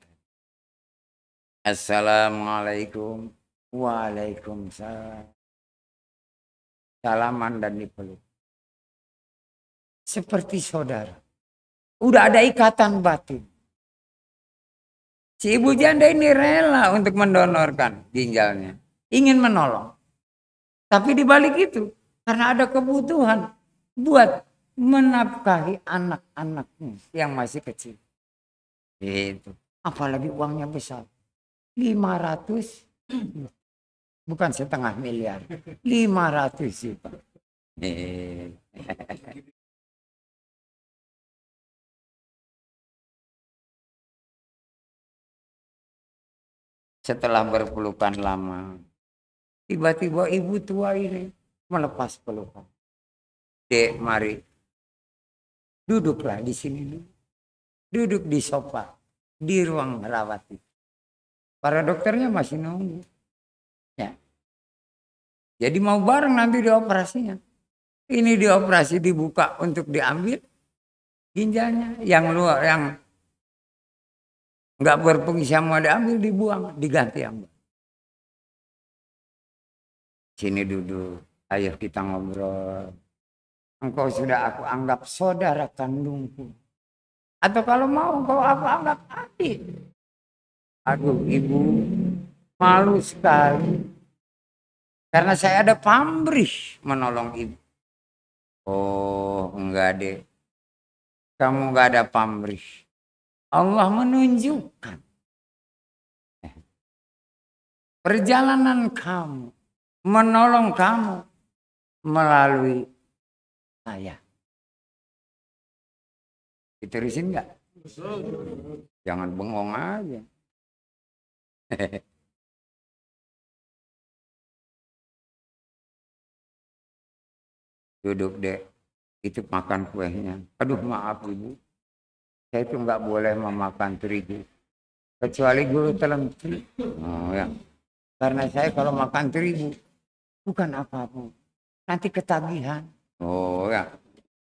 Assalamualaikum. Waalaikumsalam. salaman dan dipeluk. Seperti saudara. Udah ada ikatan batin. Si ibu janda ini rela untuk mendonorkan ginjalnya. Ingin menolong. Tapi di balik itu, karena ada kebutuhan buat menafkahi anak-anaknya yang masih kecil. Itu. Apalagi uangnya besar. 500, bukan 500 000 000. 500 juta. Setelah berpelukan lama, tiba-tiba ibu tua ini melepas pelukan. Dek, mari. Duduklah di sini dulu. Duduk di sofa. Di ruang rawat. Para dokternya masih nunggu. Ya. Jadi mau bareng nanti di operasinya. Ini dioperasi dibuka untuk diambil ginjalnya. Yang luar, yang nggak berfungsi mau diambil, dibuang, diganti ambil. Sini duduk, ayo kita ngobrol. Engkau sudah aku anggap saudara kandungku. Atau kalau mau engkau aku anggap adik. Aduh ibu, malu sekali. Karena saya ada pamrih menolong ibu. Oh enggak deh, kamu enggak ada pamrih. Allah menunjukkan perjalanan kamu, menolong kamu melalui saya. Diterusin enggak? Jangan bengong aja. Duduk deh, itu makan kuenya. Aduh maaf ibu, saya itu nggak boleh memakan terigu. Kecuali guru telenti. Oh ya, karena saya kalau makan terigu, bukan apa-apa. Nanti ketagihan. Oh ya,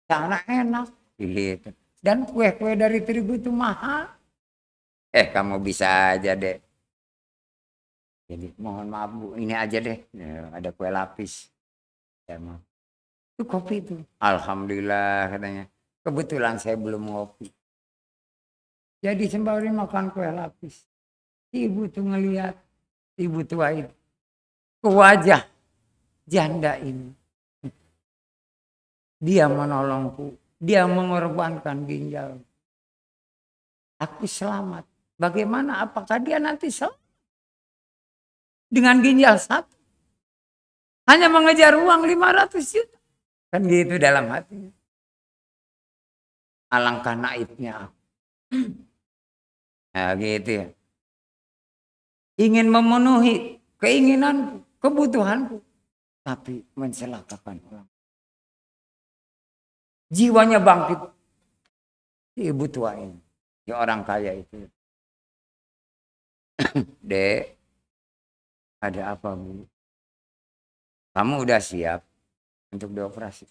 sana enak. Gitu. Dan kue-kue dari terigu itu mahal. Kamu bisa aja deh. Jadi mohon maaf bu, ini aja deh. Ya, ada kue lapis. Ya maaf. Itu kopi itu. Alhamdulillah katanya. Kebetulan saya belum ngopi. Jadi sembari makan kue lapis. Ibu tuh ngelihat. Ibu tua itu. Ke wajah janda ini. Dia menolongku. Dia mengorbankan ginjal. Aku selamat. Bagaimana? Apakah dia nanti selamat? Dengan ginjal satu. Hanya mengejar uang 500 juta. Kan gitu dalam hatinya. Alangkah naifnya aku. Nah gitu ya. Ingin memenuhi keinginanku, kebutuhanku. Tapi mencelakakan orang. Jiwanya bangkit. Ibu tua ini. Si orang kaya itu. Dek. Ada apa bu? Kamu udah siap untuk dioperasi?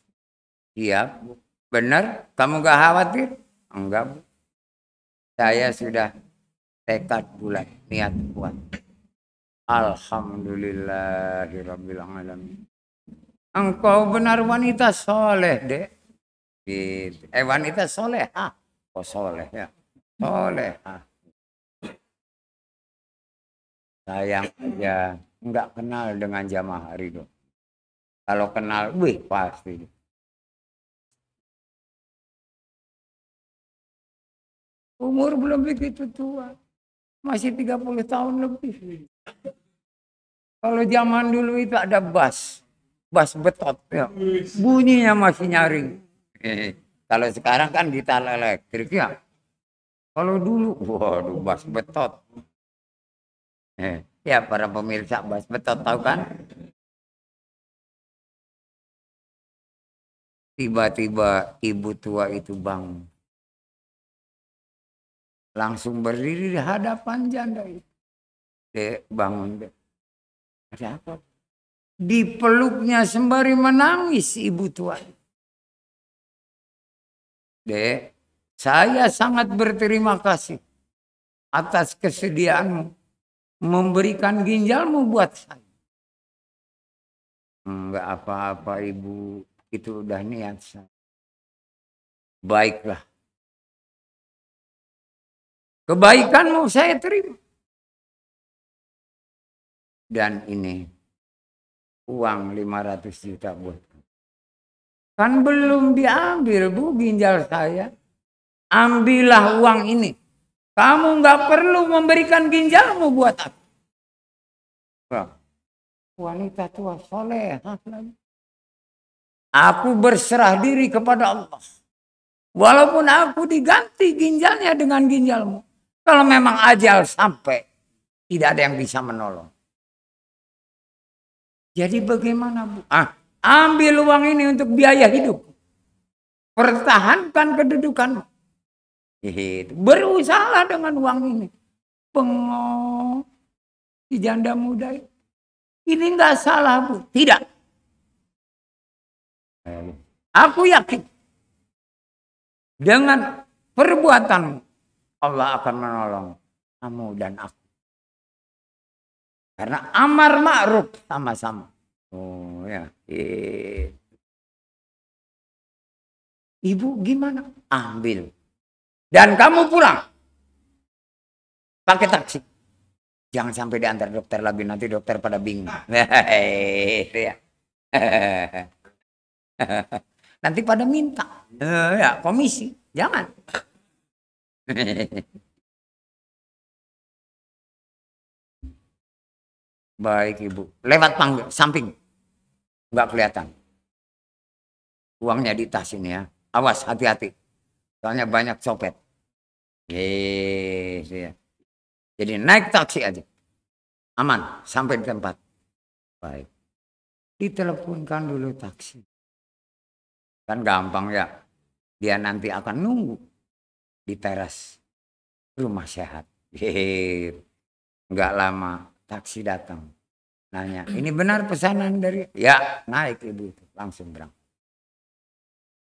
Siap bu. Benar? Kamu gak khawatir? Enggak bu. Saya sudah tekad bulat, niat kuat. Alhamdulillahirabbil alamin. Engkau benar wanita soleh dek. Gitu. Wanita soleh. Oh soleh ya. Soleh. Sayang aja nggak kenal dengan jamaah Ridho. Kalau kenal, wih pasti. Umur belum begitu tua. Masih 30 tahun lebih. Kalau zaman dulu itu ada bas. Bas betot. Ya. Bunyinya masih nyaring. Kalau sekarang kan gitar elektrik ya. Kalau dulu, waduh bas betot. Ya para pemirsa bas betot tahu kan? Tiba-tiba ibu tua itu bangun. Langsung berdiri di hadapan janda itu. Dek bangun dek. Ada apa? Dipeluknya sembari menangis ibu tua. Dek, saya sangat berterima kasih atas kesediaanmu memberikan ginjalmu buat saya. Enggak apa-apa Ibu, itu udah niat saya. Baiklah. Kebaikanmu saya terima. Dan ini uang 500 juta buat kamu. Kan belum diambil Bu ginjal saya. Ambillah uang ini. Kamu nggak perlu memberikan ginjalmu buat aku. Wah, wanita tua soleh. Aku berserah diri kepada Allah. Walaupun aku diganti ginjalnya dengan ginjalmu. Kalau memang ajal sampai, tidak ada yang bisa menolong. Jadi bagaimana Bu? Ambil uang ini untuk biaya hidup. Pertahankan kedudukanmu. Berusaha dengan uang ini. Bengong. Si janda muda ini. Ini nggak salah Bu. Tidak. Aku yakin. Dengan perbuatanmu. Allah akan menolong kamu dan aku. Karena amar ma'ruf sama-sama. Oh ya. Ibu gimana? Ambil. Dan kamu pulang. Pakai taksi. Jangan sampai diantar dokter lagi. Nanti dokter pada bingung. Nanti pada minta. Ya, komisi. Jangan. Baik Ibu. Lewat samping. Nggak kelihatan. Uangnya di tas ini ya. Awas, hati-hati. Soalnya banyak copet. Ya. Jadi naik taksi aja. Aman. Sampai di tempat. Baik. Diteleponkan dulu taksi. Kan gampang ya. Dia nanti akan nunggu. Di teras. Rumah sehat. Nggak lama. Taksi datang. Nanya. Ini benar pesanan dari. Ya. Naik Ibu itu. Langsung berangkat.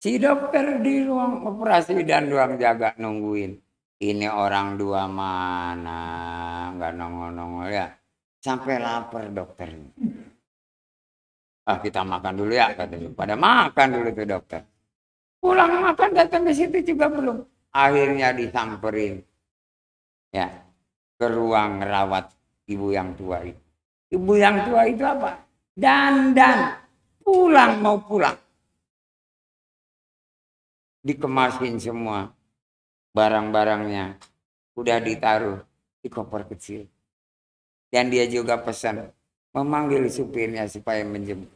Si dokter di ruang operasi dan ruang jaga nungguin. Ini orang dua mana, nggak nongol-nongol ya. Sampai lapar dokternya. Kita makan dulu ya katanya. Pada makan dulu tuh dokter. Pulang makan datang ke situ juga belum. Akhirnya disamperin. Ya, ke ruang rawat ibu yang tua itu. Ibu yang tua itu apa? Dandan. Pulang mau pulang. Dikemasin semua barang-barangnya udah ditaruh di koper kecil dan dia juga pesan memanggil supirnya supaya menjemput.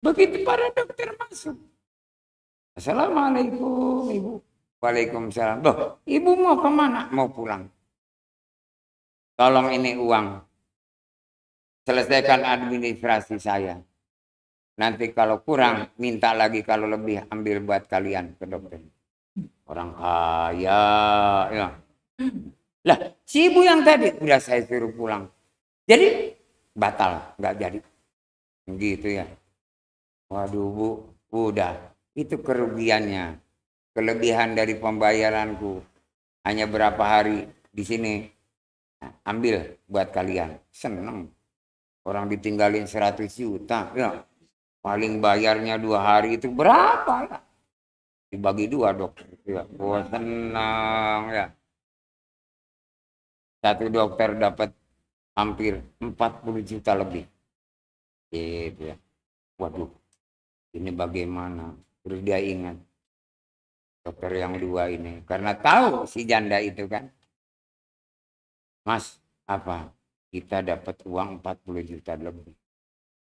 Begitu para dokter masuk, Assalamualaikum Ibu. Waalaikumsalam. Loh, Ibu mau kemana? Mau pulang. Tolong ini uang, selesaikan administrasi saya. Nanti kalau kurang, minta lagi. Kalau lebih, ambil buat kalian ke dokter. Orang kaya. Ya. Lah, si ibu yang tadi udah saya suruh pulang. Jadi, batal. Nggak jadi. Gitu ya. Waduh Bu, udah. Itu kerugiannya. Kelebihan dari pembayaranku. Hanya berapa hari di sini. Nah, ambil buat kalian. Seneng. Orang ditinggalin 100 juta. Ya. Paling bayarnya 2 hari itu berapa lah? Dibagi 2 dokter. Ya, senang ya. Satu dokter dapat hampir 40 juta lebih. Gitu ya. Waduh, ini bagaimana? Terus dia ingat dokter yang 2 ini. Karena tahu si janda itu kan. Mas, apa? Kita dapat uang 40 juta lebih.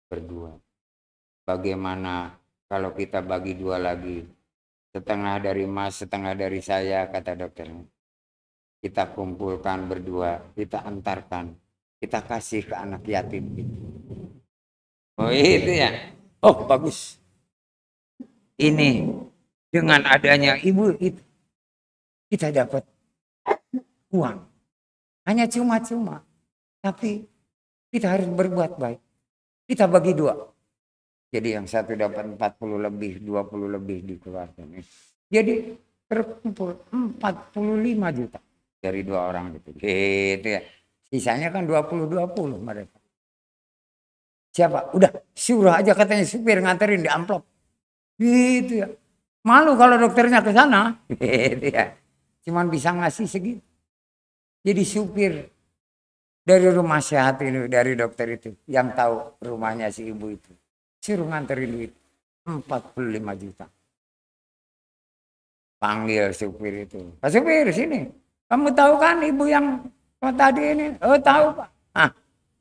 Berdua. Bagaimana kalau kita bagi 2 lagi? Setengah dari Mas, setengah dari saya, kata dokternya. Kita kumpulkan berdua, kita antarkan, kita kasih ke anak yatim. Oh itu ya. Oh bagus. Ini dengan adanya ibu itu, kita dapat uang. Hanya cuma-cuma. Tapi kita harus berbuat baik. Kita bagi 2. Jadi yang satu dapat 40 lebih, 20 lebih dikeluarkan. Jadi terkumpul 45 juta dari 2 orang gitu. Gitu ya. Sisanya kan 20-20 mereka. Siapa? Udah suruh aja katanya supir nganterin di amplop. Gitu ya. Malu kalau dokternya ke sana. Gitu ya. Cuman bisa ngasih segitu. Jadi supir dari rumah sehat ini, dari dokter itu yang tahu rumahnya si ibu itu. Suruh nganterin duit 45 juta. Panggil supir itu. Pak supir sini. Kamu tahu kan ibu yang tadi ini? Oh tahu Pak. Ah,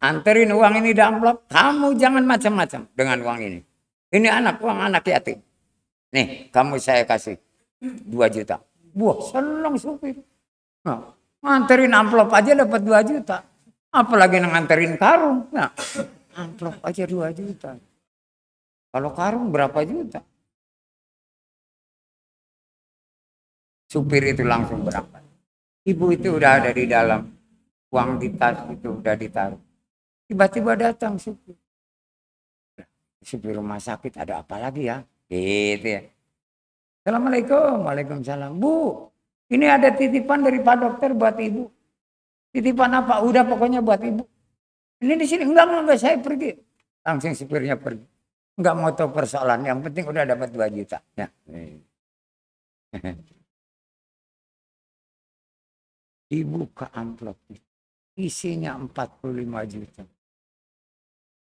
anterin uang ini di amplop. Kamu jangan macam-macam dengan uang ini. Ini uang anak yatim. Nih, kamu saya kasih 2 juta. Wah, senang supir. Nah, nganterin amplop aja dapat 2 juta. Apalagi nganterin karung. Nah, amplop aja 2 juta. Kalau karung berapa juta? Supir itu langsung berangkat. Ibu itu udah ada di dalam. Uang di tas itu udah ditaruh. Tiba-tiba datang supir. Supir rumah sakit, ada apa lagi ya? Gitu ya. Assalamualaikum. Waalaikumsalam. Bu, ini ada titipan dari Pak Dokter buat ibu. Titipan apa? Udah pokoknya buat ibu. Ini di sini. Enggak, saya pergi. Langsung supirnya pergi. Enggak mau tahu persoalan. Yang penting udah dapat 2 juta. Ya. Dibuka amplop. Isinya 45 juta.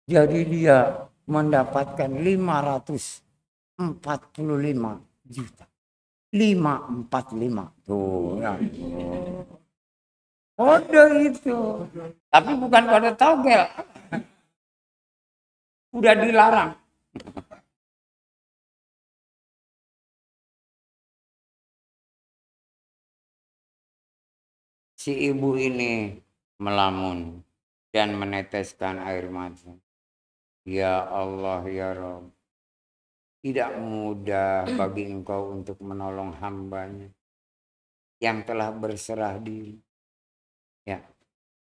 Jadi dia mendapatkan 545 juta. 545. Tuh ya. Kode itu. Tapi bukan kode togel. Udah dilarang. Si ibu ini melamun dan meneteskan air mata. Ya Allah ya Rabb. Tidak mudah bagi engkau untuk menolong hambanya yang telah berserah diri. Ya,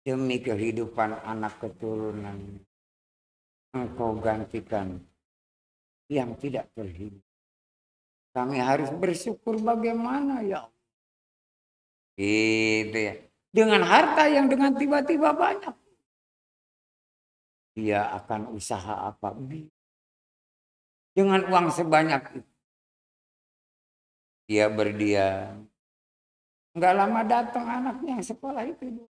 demi kehidupan anak keturunan. Engkau gantikan yang tidak terhidup. Kami harus bersyukur bagaimana ya Allah. Gitu ya. Dengan harta yang dengan tiba-tiba banyak. Dia akan usaha apa? Dengan uang sebanyak itu. Dia berdiam. Enggak lama datang anaknya yang sekolah itu.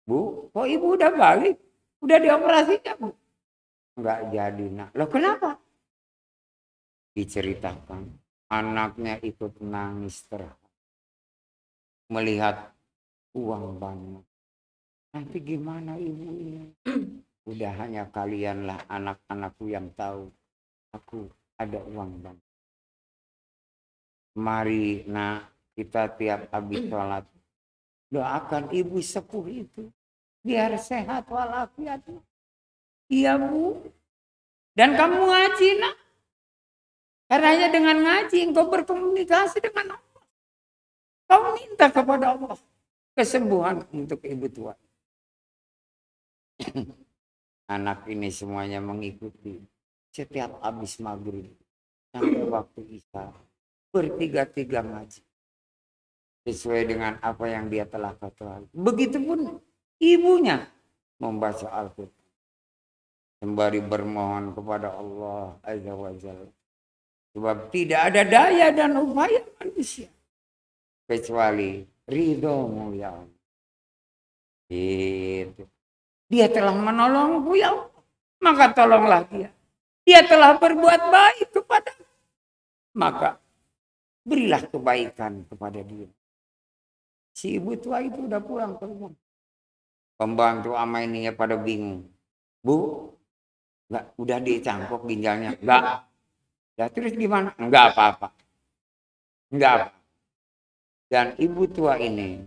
Bu, kok ibu udah balik? Udah dioperasinya bu? Enggak jadi nak. Loh kenapa? Diceritakan. Anaknya ikut nangis terharu. Melihat uang banyak. Nanti gimana ibu ini? Udah hanya kalianlah anak-anakku yang tahu. Aku ada uang banyak. Mari nak kita tiap habis sholat. Doakan ibu sepuh itu. Biar sehat walafiat. Iya bu. Dan kamu ngaji nak. Karena dengan ngaji engkau berkomunikasi dengan Allah. Kau minta kepada Allah kesembuhan untuk ibu tua. Anak ini semuanya mengikuti setiap habis maghrib sampai waktu isya bertiga-tiga ngaji sesuai dengan apa yang dia telah katakan. Begitupun ibunya membaca Al-Quran sembari bermohon kepada Allah Azza wa Jalla. Sebab tidak ada daya dan upaya manusia kecuali ridhomu ya Allah. Itu. Dia telah menolongku ya Allah. Maka tolonglah dia. Dia telah berbuat baik kepada. Maka berilah kebaikan kepada dia. Si ibu tua itu udah pulang ke rumah. Pembantu ama ininya pada bingung. Bu, enggak, udah dicangkok ginjalnya. Enggak. Ya terus gimana? Enggak apa-apa. Enggak apa. Dan ibu tua ini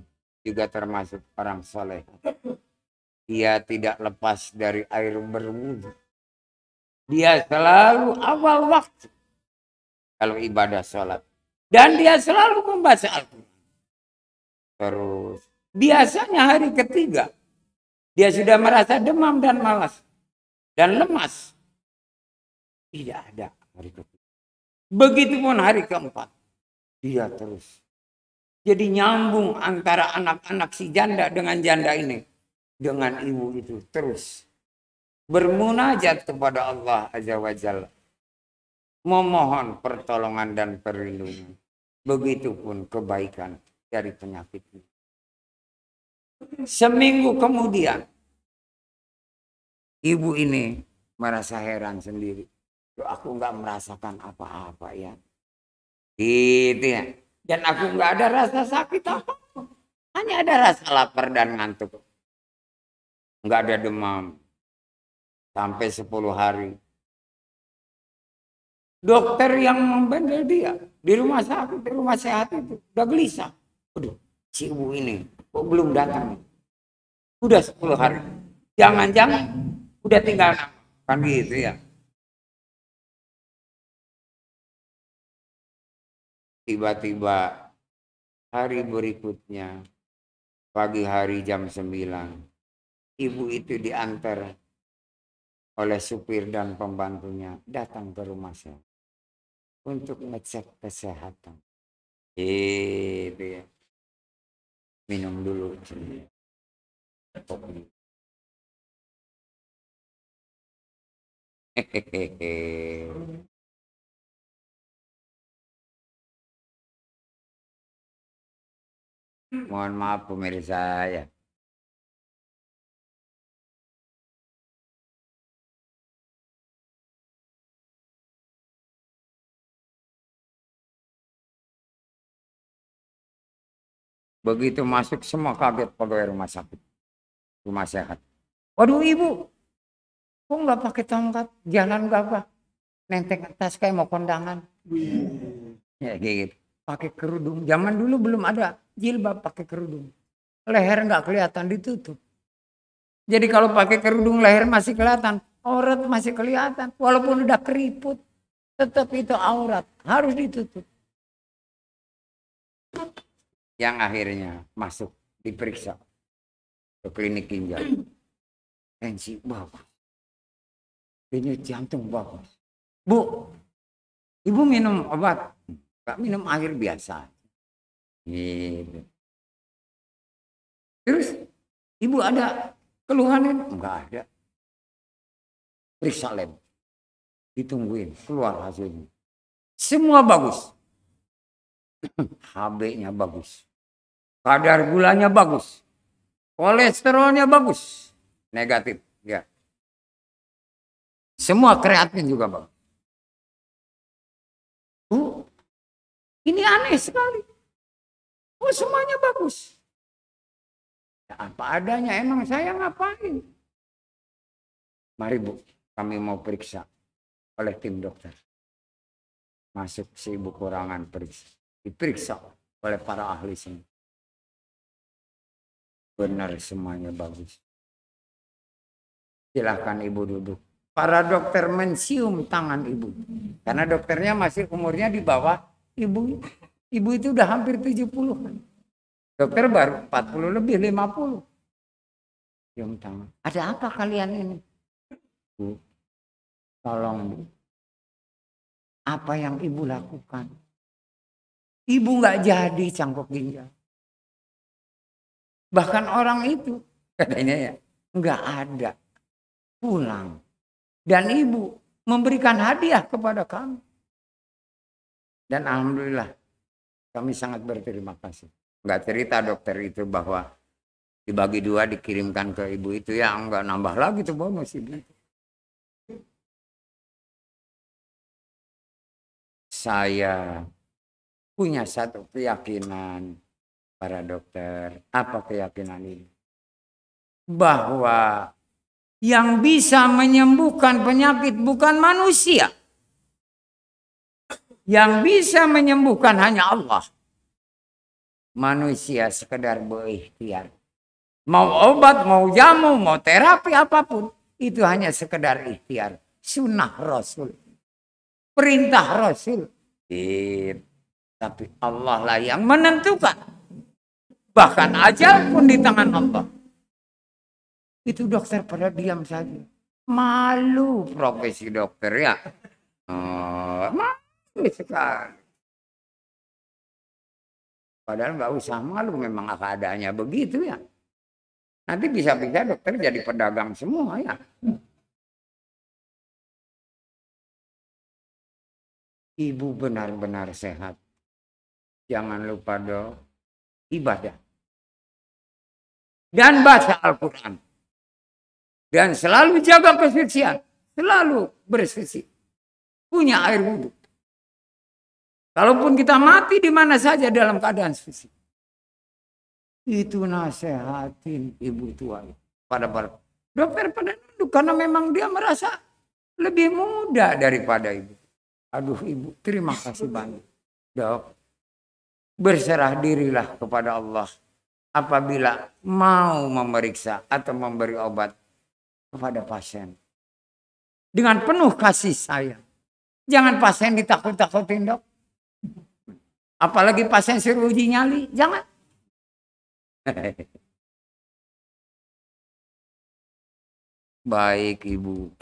juga termasuk orang soleh. Dia tidak lepas dari air berwudu. Dia selalu awal waktu kalau ibadah sholat. Dan dia selalu membaca Al-Quran. Terus biasanya hari ketiga dia sudah merasa demam dan malas dan lemas. Tidak ada hari ketiga. Begitupun hari keempat. Dia terus. Jadi nyambung antara anak-anak si janda dengan janda ini. Dengan ibu itu terus bermunajat kepada Allah Azza wa Jalla, memohon pertolongan dan perlindungan. Begitupun kebaikan dari penyakit ini. Seminggu kemudian, ibu ini merasa heran sendiri. Aku nggak merasakan apa-apa ya. Gitu ya. Dan aku nggak ada rasa sakit apa. Hanya ada rasa lapar dan ngantuk. Nggak ada demam. Sampai 10 hari. Dokter yang membandel dia di rumah sakit, di rumah sehat itu udah gelisah. Waduh, si ibu ini kok belum datang? Udah 10 hari. Jangan-jangan udah tinggal nama. Kan gitu ya. Tiba-tiba hari berikutnya, pagi hari jam 9, ibu itu diantar oleh supir dan pembantunya datang ke rumah saya untuk ngecek kesehatan. Itu ya. Minum dulu. Kopi. Hehehe. Mohon maaf pemirsa ya. Begitu masuk semua kaget pegawai rumah sakit. Rumah sehat. Waduh ibu, kok nggak pakai tongkat? Jalan gagah. Nenteng tas kayak mau kondangan. Ya gitu. Pakai kerudung. Zaman dulu belum ada jilbab pakai kerudung. Leher nggak kelihatan, ditutup. Jadi kalau pakai kerudung leher masih kelihatan, aurat masih kelihatan. Walaupun udah keriput, tetap itu aurat, harus ditutup. Yang akhirnya masuk diperiksa ke klinik ginjal. Tensi bagus. Denyut jantung bagus. Bu, ibu minum obat? Gak minum air biasa. Gitu. Terus ibu ada keluhan? Enggak ada. Periksa lab. Ditungguin, keluar hasilnya. Semua bagus. HB-nya bagus. Kadar gulanya bagus. Kolesterolnya bagus. Negatif, ya. Semua kreatin juga bagus. Bu, ini aneh sekali. Oh, semuanya bagus. Ya, apa adanya, emang saya ngapain? Mari Bu, kami mau periksa oleh tim dokter. Masuk si ibu kurangan periksa. Diperiksa oleh para ahli sini. Benar semuanya bagus. Silahkan ibu duduk. Para dokter mencium tangan ibu. Karena dokternya masih umurnya di bawah ibu. Ibu itu udah hampir 70. Dokter baru 40 lebih 50. Cium tangan. Ada apa kalian ini? Bu, tolong Bu. Apa yang ibu lakukan? Ibu nggak jadi cangkok ginjal. Bahkan orang itu katanya ya nggak ada, pulang. Dan ibu memberikan hadiah kepada kami. Dan alhamdulillah kami sangat berterima kasih. Nggak cerita dokter itu bahwa dibagi 2 dikirimkan ke ibu itu, ya nggak nambah lagi tuh bonus ibu. Saya punya satu keyakinan, para dokter. Apa keyakinan ini? Bahwa yang bisa menyembuhkan penyakit bukan manusia. Yang bisa menyembuhkan hanya Allah. Manusia sekedar berikhtiar. Mau obat, mau jamu, mau terapi apapun. Itu hanya sekedar ikhtiar. Sunnah Rasul. Perintah Rasul. Tapi Allah lah yang menentukan. Bahkan ajal pun di tangan Allah. Itu dokter pada diam saja. Malu profesi dokter ya. Malu sekali. Padahal nggak usah malu, memang keadaannya begitu ya. Nanti bisa-bisa dokter jadi pedagang semua ya. ibu benar-benar sehat. Jangan lupa dok, ibadah. Dan baca Al-Quran. Dan selalu jaga kesucian. Selalu bersuci. Punya air wudhu. Kalaupun kita mati di mana saja dalam keadaan suci. Itu nasihatin ibu tua. Pada dokter pada nunduk. Karena memang dia merasa lebih muda daripada ibu. Aduh ibu, terima kasih banyak. Dok, berserah dirilah kepada Allah. Apabila mau memeriksa atau memberi obat kepada pasien. Dengan penuh kasih sayang. Jangan pasien ditakut-takutin dok. Apalagi pasien suruh uji nyali. Jangan. Baik ibu.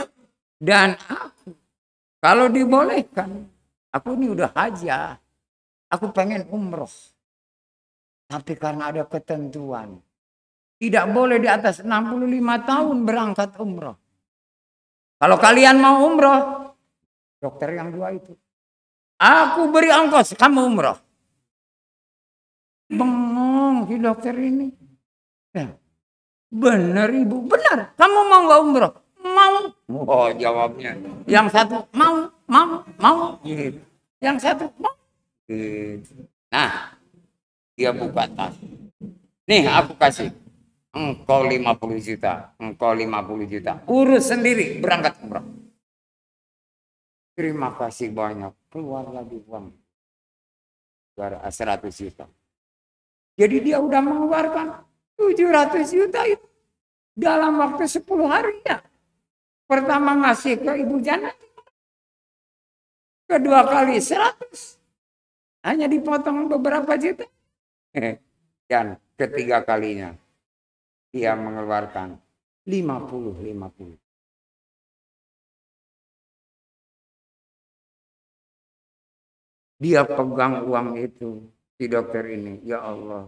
Dan aku. Kalau dibolehkan. Aku ini udah haja. Aku pengen umroh. Tapi karena ada ketentuan. Tidak boleh di atas 65 tahun berangkat umroh. Kalau kalian mau umroh, dokter yang dua itu, aku beri ongkos, kamu umroh. Bengong si dokter ini. Ya. Benar ibu, benar. Kamu mau nggak umroh? Mau. Oh jawabnya. Yang satu mau. Gitu. Yang satu mau. Gitu. Nah, dia buka tas. Nih aku kasih. Engkau 50 juta. Engkau 50 juta. Urus sendiri berangkat umrah. Terima kasih banyak. Keluar lagi uang. 100 juta. Jadi dia udah mengeluarkan 700 juta itu. Dalam waktu 10 hari ya. Pertama ngasih ke Ibu Jana. Kedua kali 100. Hanya dipotong beberapa juta. Dan ketiga kalinya. Dia mengeluarkan 50. Dia pegang uang itu. Si dokter ini. Ya Allah.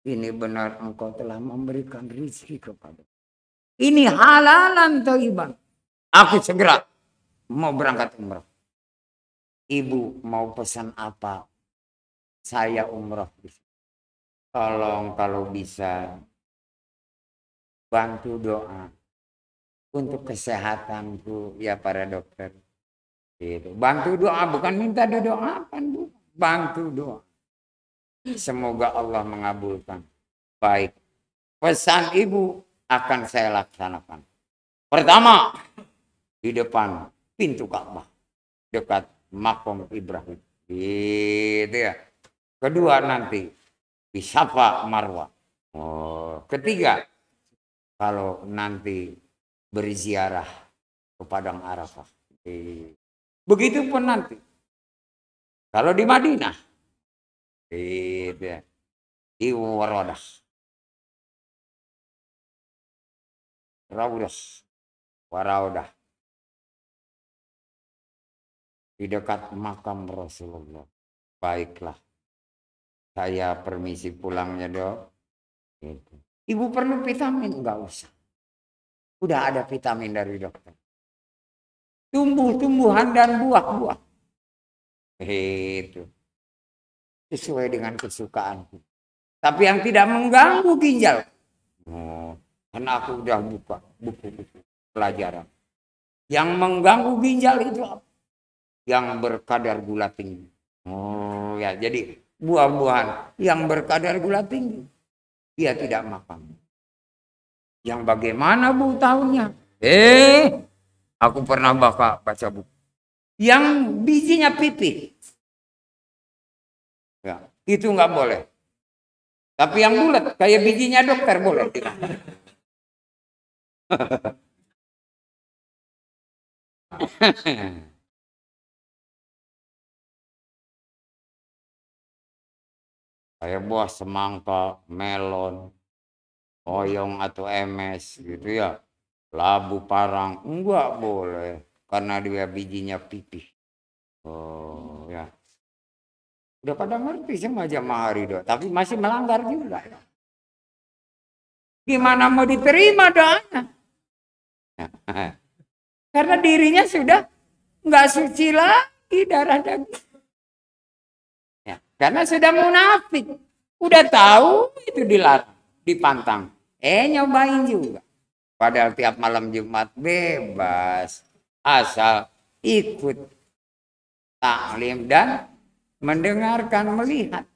Ini benar engkau telah memberikan rezeki kepada. Ini halalan thayyiban. Aku segera mau berangkat umrah. Ibu mau pesan apa? Saya umrah. Tolong kalau bisa. Bantu doa untuk kesehatanku ya para dokter. Gitu. Bantu doa bukan minta didoakan bu. Bantu doa. Semoga Allah mengabulkan. Baik. Pesan ibu akan saya laksanakan. Pertama di depan pintu Ka'bah dekat Maqam Ibrahim. Gitu ya. Kedua nanti di Safa Marwah. Oh, ketiga kalau nanti berziarah ke Padang Arafah. Begitupun nanti. Kalau di Madinah. Di Waradah. Waraudah. Di dekat makam Rasulullah. Baiklah. Saya permisi pulangnya dok. Gitu. Ibu perlu vitamin? Enggak usah. Udah ada vitamin dari dokter. Tumbuh-tumbuhan dan buah-buah. Itu. Sesuai dengan kesukaanku. Tapi yang tidak mengganggu ginjal. Oh, karena aku udah buka buku-buku pelajaran. Yang mengganggu ginjal itu apa? Yang berkadar gula tinggi. Oh ya, jadi buah-buahan yang berkadar gula tinggi. Dia tidak makan. Yang bagaimana bu tahunya? Aku pernah baca buku. Yang bijinya pipih. Ya, itu nggak boleh. Tapi yang bulat kayak bijinya dokter boleh. Kayak buah semangka, melon, oyong atau emes gitu ya. Labu parang enggak boleh karena dia bijinya pipih. Oh ya. Udah pada ngerti sama jamaah hari dok, tapi masih melanggar juga. Gimana mau diterima doanya? Karena dirinya sudah nggak suci lagi. darah daging. Ya, karena sudah munafik. Udah tahu itu dilarang, dipantang. Nyobain juga. Padahal tiap malam Jumat bebas. Asal ikut taklim dan mendengarkan, melihat.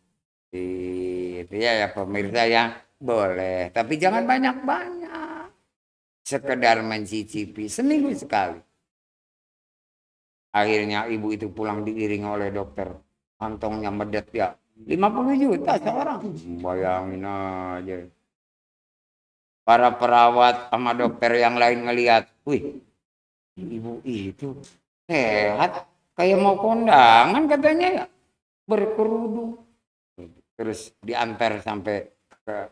Itu ya pemirsa yang boleh. Tapi jangan banyak-banyak. Sekedar mencicipi seminggu sekali. Akhirnya ibu itu pulang diiring oleh dokter. Kantongnya medet ya. 50 juta seorang. Bayangin aja. Para perawat sama dokter yang lain ngelihat. Wih, ibu itu sehat. Kayak mau kondangan katanya ya. Berkerudung. Terus diantar sampai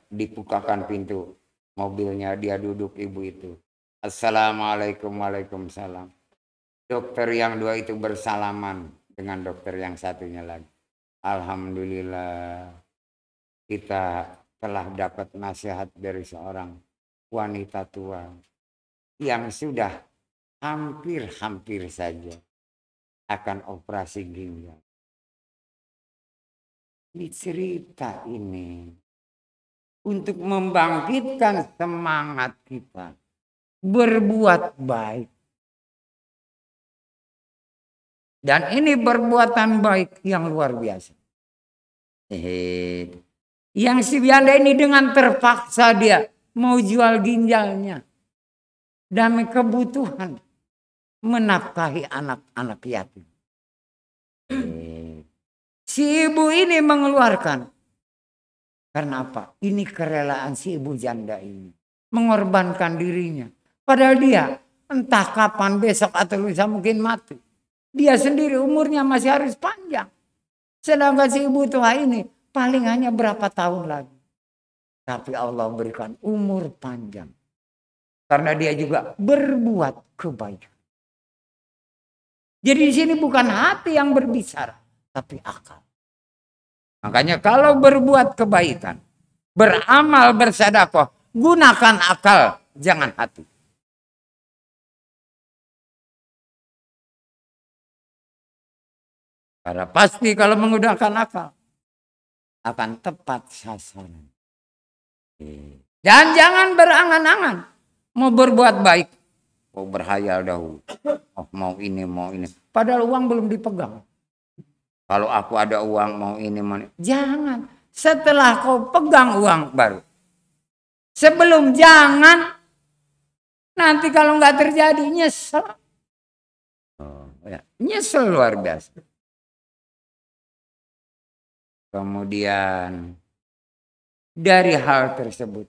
dibukakan pintu. Mobilnya dia duduk ibu itu. Assalamualaikum, waalaikumsalam. Dokter yang dua itu bersalaman dengan dokter yang satunya lagi. Alhamdulillah kita telah dapat nasihat dari seorang wanita tua yang sudah hampir-hampir saja akan operasi ginjal. Ini cerita ini untuk membangkitkan semangat kita berbuat baik. Dan ini perbuatan baik yang luar biasa. Yang si Bianda ini dengan terpaksa dia mau jual ginjalnya demi kebutuhan menafkahi anak-anak yatim. Si ibu ini mengeluarkan. Karena apa? Ini kerelaan si ibu janda ini. Mengorbankan dirinya. Padahal dia entah kapan, besok atau lusa mungkin mati. Dia sendiri umurnya masih harus panjang. Sedangkan si ibu tua ini paling hanya berapa tahun lagi. Tapi Allah berikan umur panjang. Karena dia juga berbuat kebaikan. Jadi di sini bukan hati yang berbicara, tapi akal. Makanya kalau berbuat kebaikan, beramal, bersedekah, gunakan akal, jangan hati. Karena pasti kalau menggunakan akal akan tepat sasaran. Dan jangan berangan-angan mau berbuat baik, mau berhayal dahulu, mau ini, mau ini. Padahal uang belum dipegang. Kalau aku ada uang mau ini, mau ini. Jangan. Setelah kau pegang uang baru. Sebelum jangan. Nanti kalau nggak terjadi nyesel. Nyesel luar biasa. Kemudian dari hal tersebut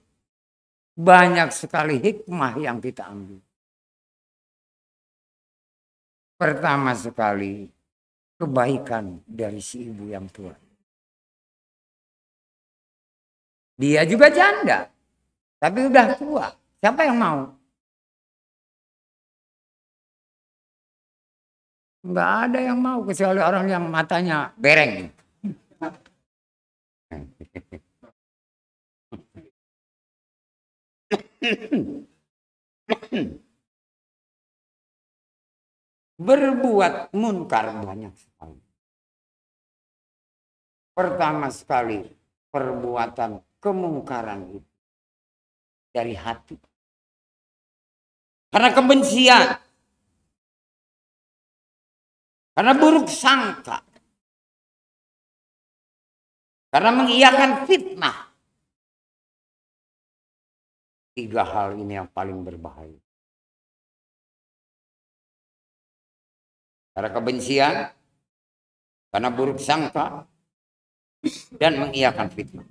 banyak sekali hikmah yang kita ambil. Pertama sekali kebaikan dari si ibu yang tua. Dia juga janda, tapi udah tua. Siapa yang mau? Nggak ada yang mau kecuali orang yang matanya bereng. Berbuat munkar banyak sekali. Pertama sekali perbuatan kemungkaran itu dari hati. Karena kebencian. Karena buruk sangka. Karena mengiyakan fitnah. 3 hal ini yang paling berbahaya. Karena kebencian, karena buruk sangka, dan mengiyakan fitnah.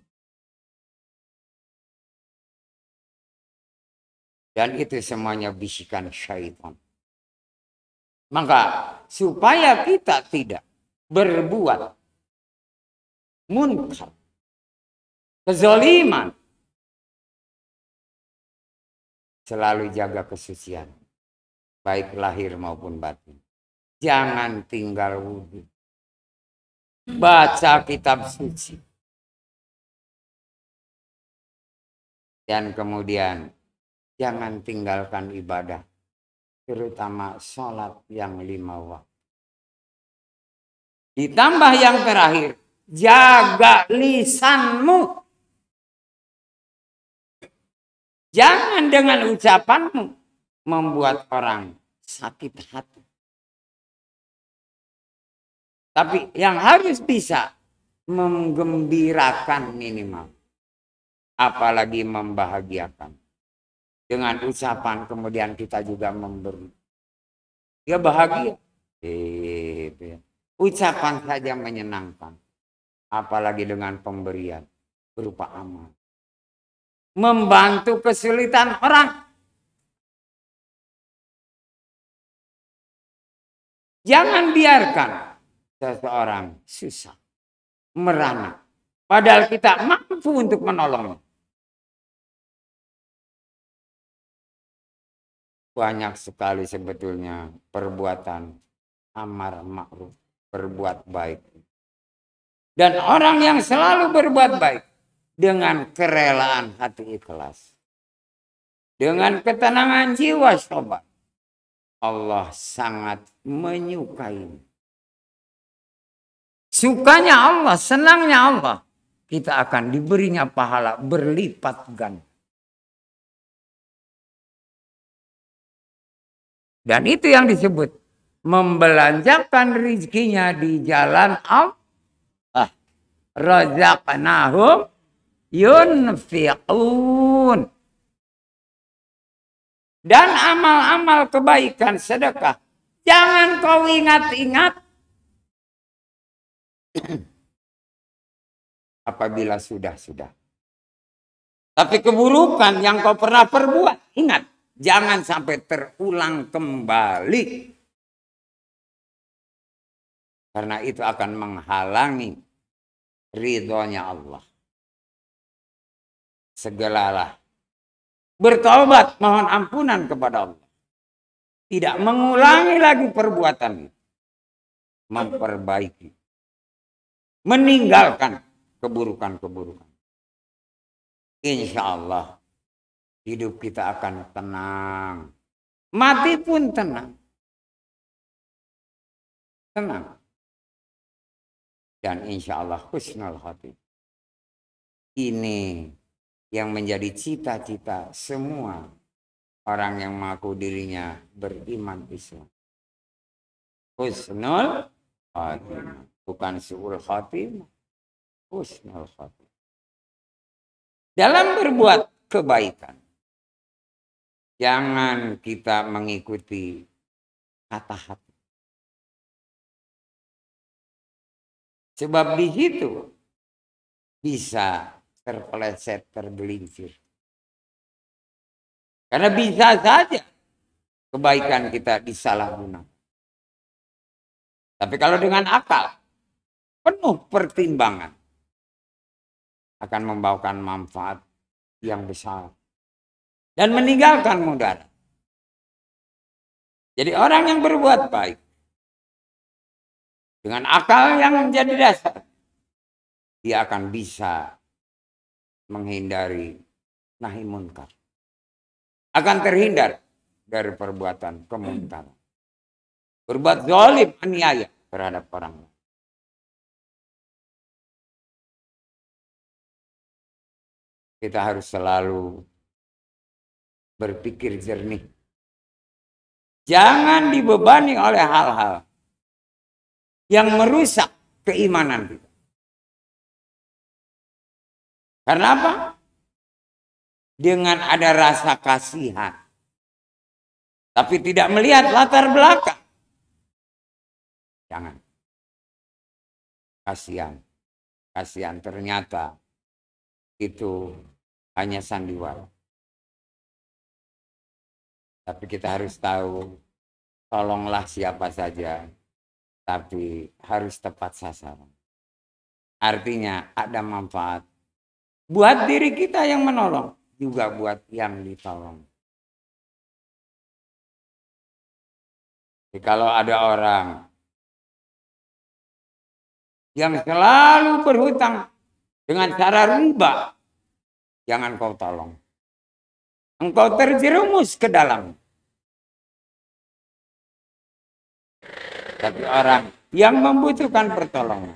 Dan itu semuanya bisikan syaitan. Maka supaya kita tidak berbuat munkar, kezaliman, selalu jaga kesucian, baik lahir maupun batin. Jangan tinggal wudhu. Baca kitab suci. Dan kemudian jangan tinggalkan ibadah. Terutama sholat yang 5 waktu. Ditambah yang terakhir, jaga lisanmu. Jangan dengan ucapanmu membuat orang sakit hati. Tapi yang harus bisa menggembirakan minimal. Apalagi membahagiakan. Dengan ucapan kemudian kita juga memberi. Dia bahagia. Ucapan saja menyenangkan. Apalagi dengan pemberian berupa amal. Membantu kesulitan orang. Jangan biarkan seseorang susah, merana. Padahal kita mampu untuk menolongnya. Banyak sekali sebetulnya perbuatan amar ma'ruf, berbuat baik. Dan orang yang selalu berbuat baik dengan kerelaan hati ikhlas. Dengan ketenangan jiwa sobat. Allah sangat menyukai. Sukanya Allah, senangnya Allah. Kita akan diberinya pahala berlipat ganda. Dan itu yang disebut membelanjakan rezekinya di jalan Allah. Razaqnahum yunfiqun. Dan amal-amal kebaikan sedekah. Jangan kau ingat-ingat. Apabila sudah. Tapi keburukan yang kau pernah perbuat. Ingat. Jangan sampai terulang kembali. Karena itu akan menghalangi ridhonya Allah. Segeralah bertobat, mohon ampunan kepada Allah. Tidak mengulangi lagi perbuatan itu. Memperbaiki. Meninggalkan keburukan-keburukan. Insya Allah hidup kita akan tenang. Mati pun tenang. Tenang. Dan insya Allah husnul khatimah. Ini yang menjadi cita-cita semua orang yang mengaku dirinya beriman Islam. Husnul khatimah. Bukan su'ul khatimah. Husnul khatimah. Dalam berbuat kebaikan. Jangan kita mengikuti kata hati. Sebab di situ bisa terpeleset, tergelincir. Karena bisa saja kebaikan kita disalahgunakan. Tapi kalau dengan akal, penuh pertimbangan, akan membawakan manfaat yang besar. Dan meninggalkan mudarat. Jadi orang yang berbuat baik, dengan akal yang menjadi dasar, dia akan bisa menghindari nahi munkar. Akan terhindar dari perbuatan kemungkaran. Berbuat zalim, aniaya terhadap orang lain. Kita harus selalu berpikir jernih. Jangan dibebani oleh hal-hal yang merusak keimanan kita. Karena apa? Dengan ada rasa kasihan. Tapi tidak melihat latar belakang. Jangan. Kasihan. Kasihan ternyata itu hanya sandiwara. Tapi kita harus tahu, tolonglah siapa saja. Tapi harus tepat sasaran. Artinya ada manfaat. Buat diri kita yang menolong. Juga buat yang ditolong. Jadi kalau ada orang yang selalu berhutang dengan cara riba, jangan kau tolong. Engkau terjerumus ke dalam. Tapi orang yang membutuhkan pertolongan,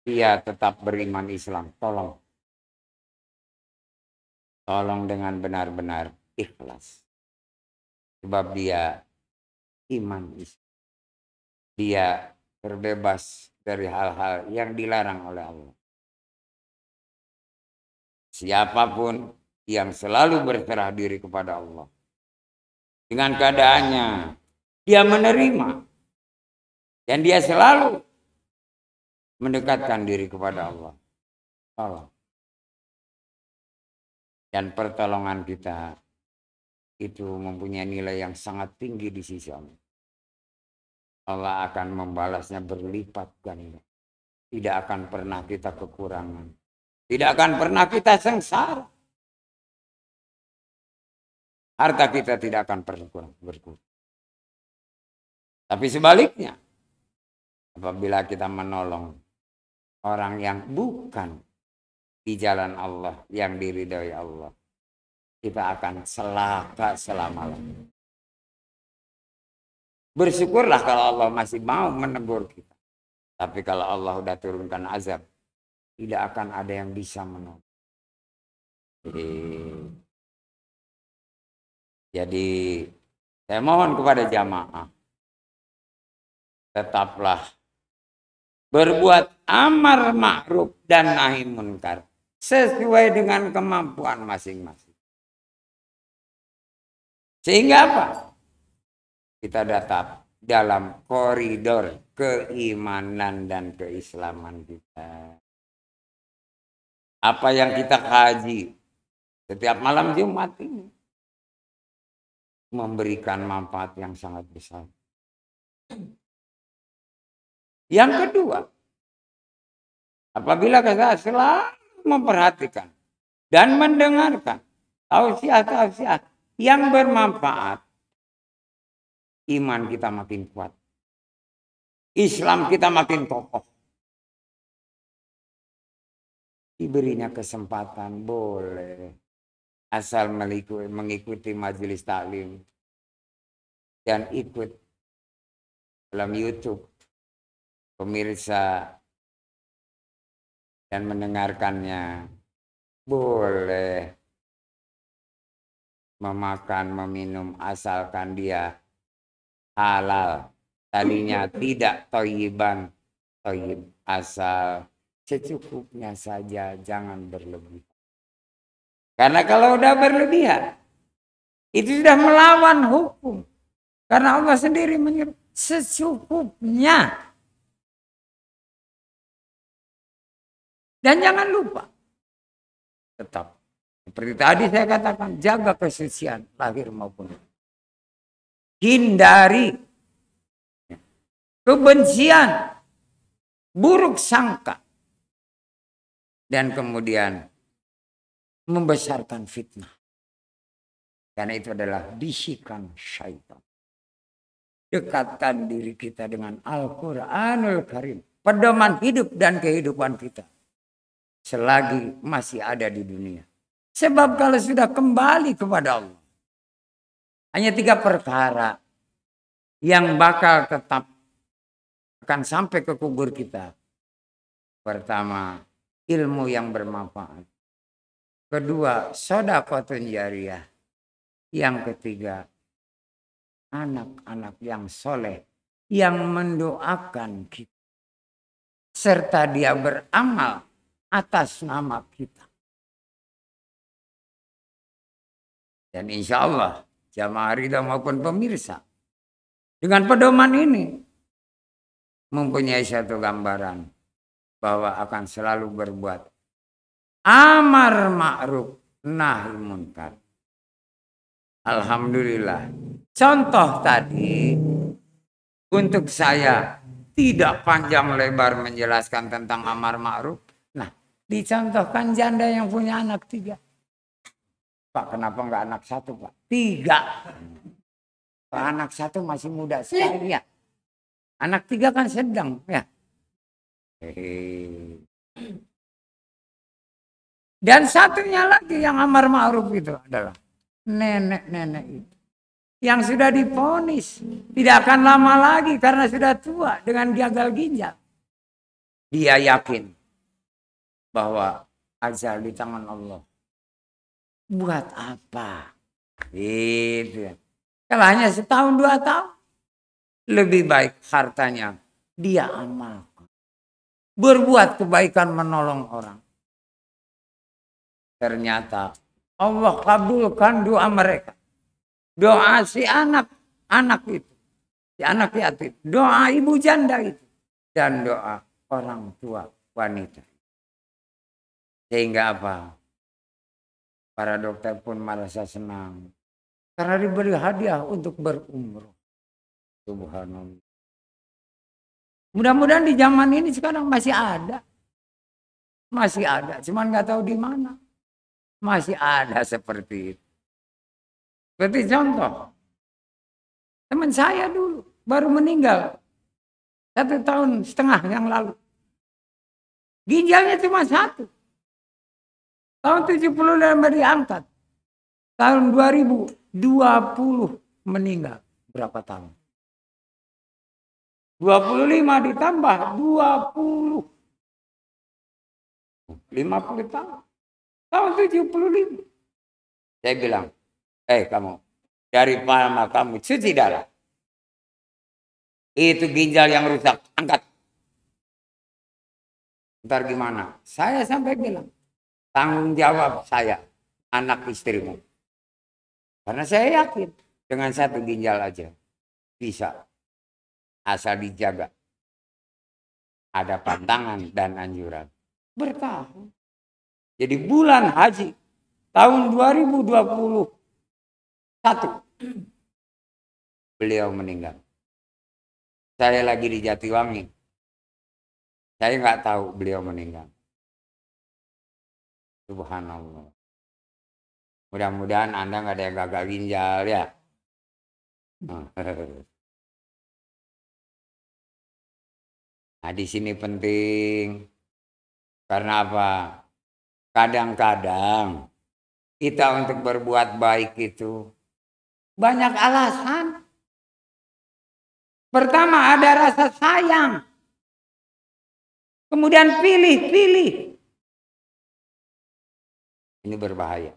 dia tetap beriman Islam, tolong. Tolong dengan benar-benar ikhlas. Sebab dia iman Islam. Dia terbebas dari hal-hal yang dilarang oleh Allah. Siapapun yang selalu berserah diri kepada Allah, dengan keadaannya dia menerima dan dia selalu mendekatkan diri kepada Allah. Tolong. Dan pertolongan kita itu mempunyai nilai yang sangat tinggi di sisi Allah. Allah akan membalasnya berlipat ganda. Tidak akan pernah kita kekurangan. Tidak akan pernah kita sengsara. Harta kita tidak akan pernah berkurang. Tapi sebaliknya, apabila kita menolong orang yang bukan di jalan Allah, yang diridhoi Allah, kita akan celaka selama-lamanya. Bersyukurlah kalau Allah masih mau menegur kita. Tapi kalau Allah sudah turunkan azab, tidak akan ada yang bisa menolong. Jadi saya mohon kepada jamaah, tetaplah berbuat amar ma'ruf dan nahi munkar sesuai dengan kemampuan masing-masing. Sehingga apa? Kita tetap dalam koridor keimanan dan keislaman kita. Apa yang kita kaji setiap malam Jumat ini memberikan manfaat yang sangat besar. Yang kedua, apabila kita selalu memperhatikan dan mendengarkan tausiah-tausiah yang bermanfaat, iman kita makin kuat. Islam kita makin kokoh. Diberinya kesempatan boleh. Asal mengikuti majelis taklim. Dan ikut dalam YouTube. Pemirsa. Dan mendengarkannya. Boleh. Memakan, meminum asalkan dia halal. Tadinya tidak toyiban. Toyib asal secukupnya saja, jangan berlebih. Karena kalau udah berlebihan, itu sudah melawan hukum. Karena Allah sendiri menyuruh secukupnya. Dan jangan lupa, tetap seperti tadi saya katakan, jaga kesucian lahir maupun batin. Hindari kebencian, buruk sangka, dan kemudian membesarkan fitnah. Karena itu adalah bisikan syaitan. Dekatkan diri kita dengan Al-Quranul Karim. Pedoman hidup dan kehidupan kita. Selagi masih ada di dunia. Sebab kalau sudah kembali kepada Allah. Hanya 3 perkara yang bakal tetap akan sampai ke kubur kita. Pertama, ilmu yang bermanfaat. Kedua, sedekahun jariyah. Yang ketiga, anak-anak yang soleh yang mendoakan kita. Serta dia beramal atas nama kita. Dan insya Allah, jamaah ridha maupun pemirsa, dengan pedoman ini, mempunyai satu gambaran bahwa akan selalu berbuat amar ma'ruf nahi munkar. Alhamdulillah. Contoh tadi untuk saya tidak panjang lebar menjelaskan tentang amar ma'ruf. Nah, dicontohkan janda yang punya anak 3. Pak, kenapa enggak anak 1, Pak? 3. Pak, anak 1 masih muda sekali ya. Anak 3 kan sedang ya. Dan satunya lagi yang amar ma'ruf itu adalah nenek-nenek itu. yang sudah divonis tidak akan lama lagi karena sudah tua dengan gagal ginjal. Dia yakin bahwa ajal di tangan Allah. Buat apa? Gitu. Kalau hanya setahun 2 tahun, lebih baik hartanya dia amalkan. Berbuat kebaikan, menolong orang. Ternyata Allah kabulkan doa mereka. Doa si anak itu. Si anak yatim. Doa ibu janda itu. Dan doa orang tua wanita. Sehingga apa? Para dokter pun merasa senang. Karena diberi hadiah untuk berumroh. Subhanallah. Mudah-mudahan di zaman ini sekarang masih ada. Masih ada. Cuman nggak tahu di mana. Masih ada seperti itu. Seperti contoh. Teman saya dulu. Baru meninggal. 1,5 tahun yang lalu. Ginjalnya cuma 1. Tahun 75 diangkat. Tahun 2020 meninggal. Berapa tahun? 25 ditambah 20. 50 tahun. Tahun 75. Saya bilang, kamu. Dari mana kamu cuci darah? Itu ginjal yang rusak. Angkat. Ntar gimana? Saya sampai bilang. Tanggung jawab saya, anak istrimu. Karena saya yakin dengan 1 ginjal aja bisa. Asal dijaga. Ada pantangan dan anjuran. Bertahan. Jadi bulan haji tahun 2021 beliau meninggal. Saya lagi di Jatiwangi. Saya nggak tahu beliau meninggal. Subhanallah. Mudah-mudahan Anda nggak ada yang gagal ginjal ya. Nah di sini penting. Karena apa? Kadang-kadang kita untuk berbuat baik itu banyak alasan. Pertama ada rasa sayang. Kemudian pilih. Ini berbahaya.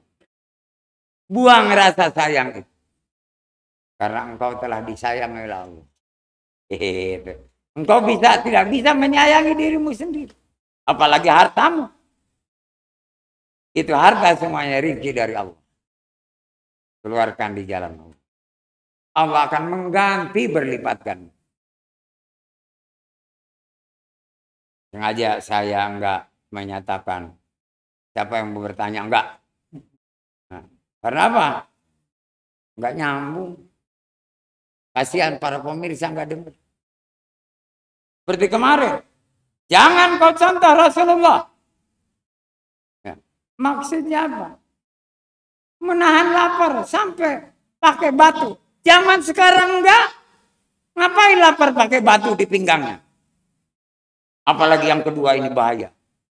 Buang rasa sayang itu. Karena engkau telah disayangi oleh Allah. Engkau tidak bisa menyayangi dirimu sendiri. Apalagi hartamu. Itu harta semuanya rezeki dari Allah. Keluarkan di jalan Allah. Allah akan mengganti berlipat ganda. Sengaja saya enggak menyatakan. Siapa yang mau bertanya? Enggak. Nah, karena apa? Enggak nyambung. Kasihan para pemirsa enggak dengar. Seperti kemarin. Jangan kau contoh Rasulullah. Ya. Maksudnya apa? Menahan lapar sampai pakai batu. Zaman sekarang enggak. Ngapain lapar pakai batu di pinggangnya? Apalagi yang kedua ini bahaya.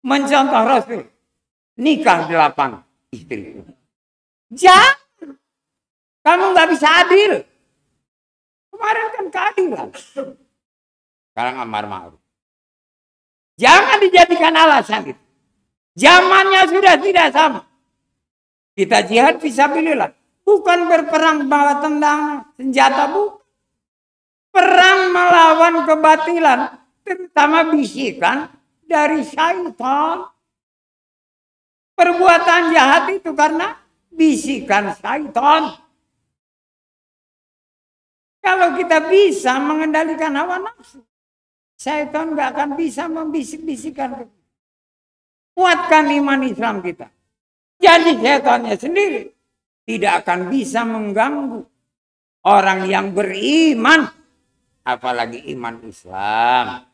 Mencontoh Rasul. Nikah 8 istri. Jangan. Kamu nggak bisa adil. Kemarin kan keadilan. Sekarang amar ma'ruf. Jangan dijadikan alasan itu. Zamannya sudah tidak sama. Kita jihad fisabilillah. Bukan berperang bawa tendang senjata, bukan. Perang melawan kebatilan. Terutama bisikan dari syaitan. Perbuatan jahat itu karena bisikan syaitan. Kalau kita bisa mengendalikan hawa nafsu, syaitan nggak akan bisa membisik-bisikan. Kuatkan iman Islam kita. Jadi syaitannya sendiri tidak akan bisa mengganggu orang yang beriman, apalagi iman Islam.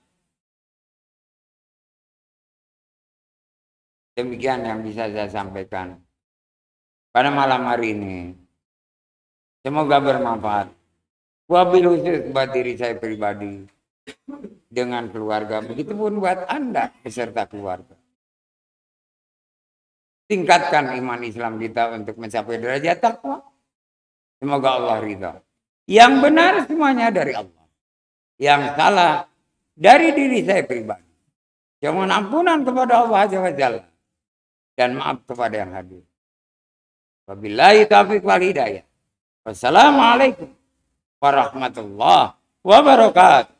Demikian yang bisa saya sampaikan pada malam hari ini. Semoga bermanfaat. Wabil khusus buat diri saya pribadi dengan keluarga. Begitupun buat Anda beserta keluarga. Tingkatkan iman Islam kita untuk mencapai derajat takwa. Semoga Allah ridha. Yang benar semuanya dari Allah. Yang salah dari diri saya pribadi. Mohon ampunan kepada Allah Azza wa Jalla. Dan maaf kepada yang hadir. Wabillahi taufiq wal hidayah. Wassalamualaikum warahmatullahi wabarakatuh.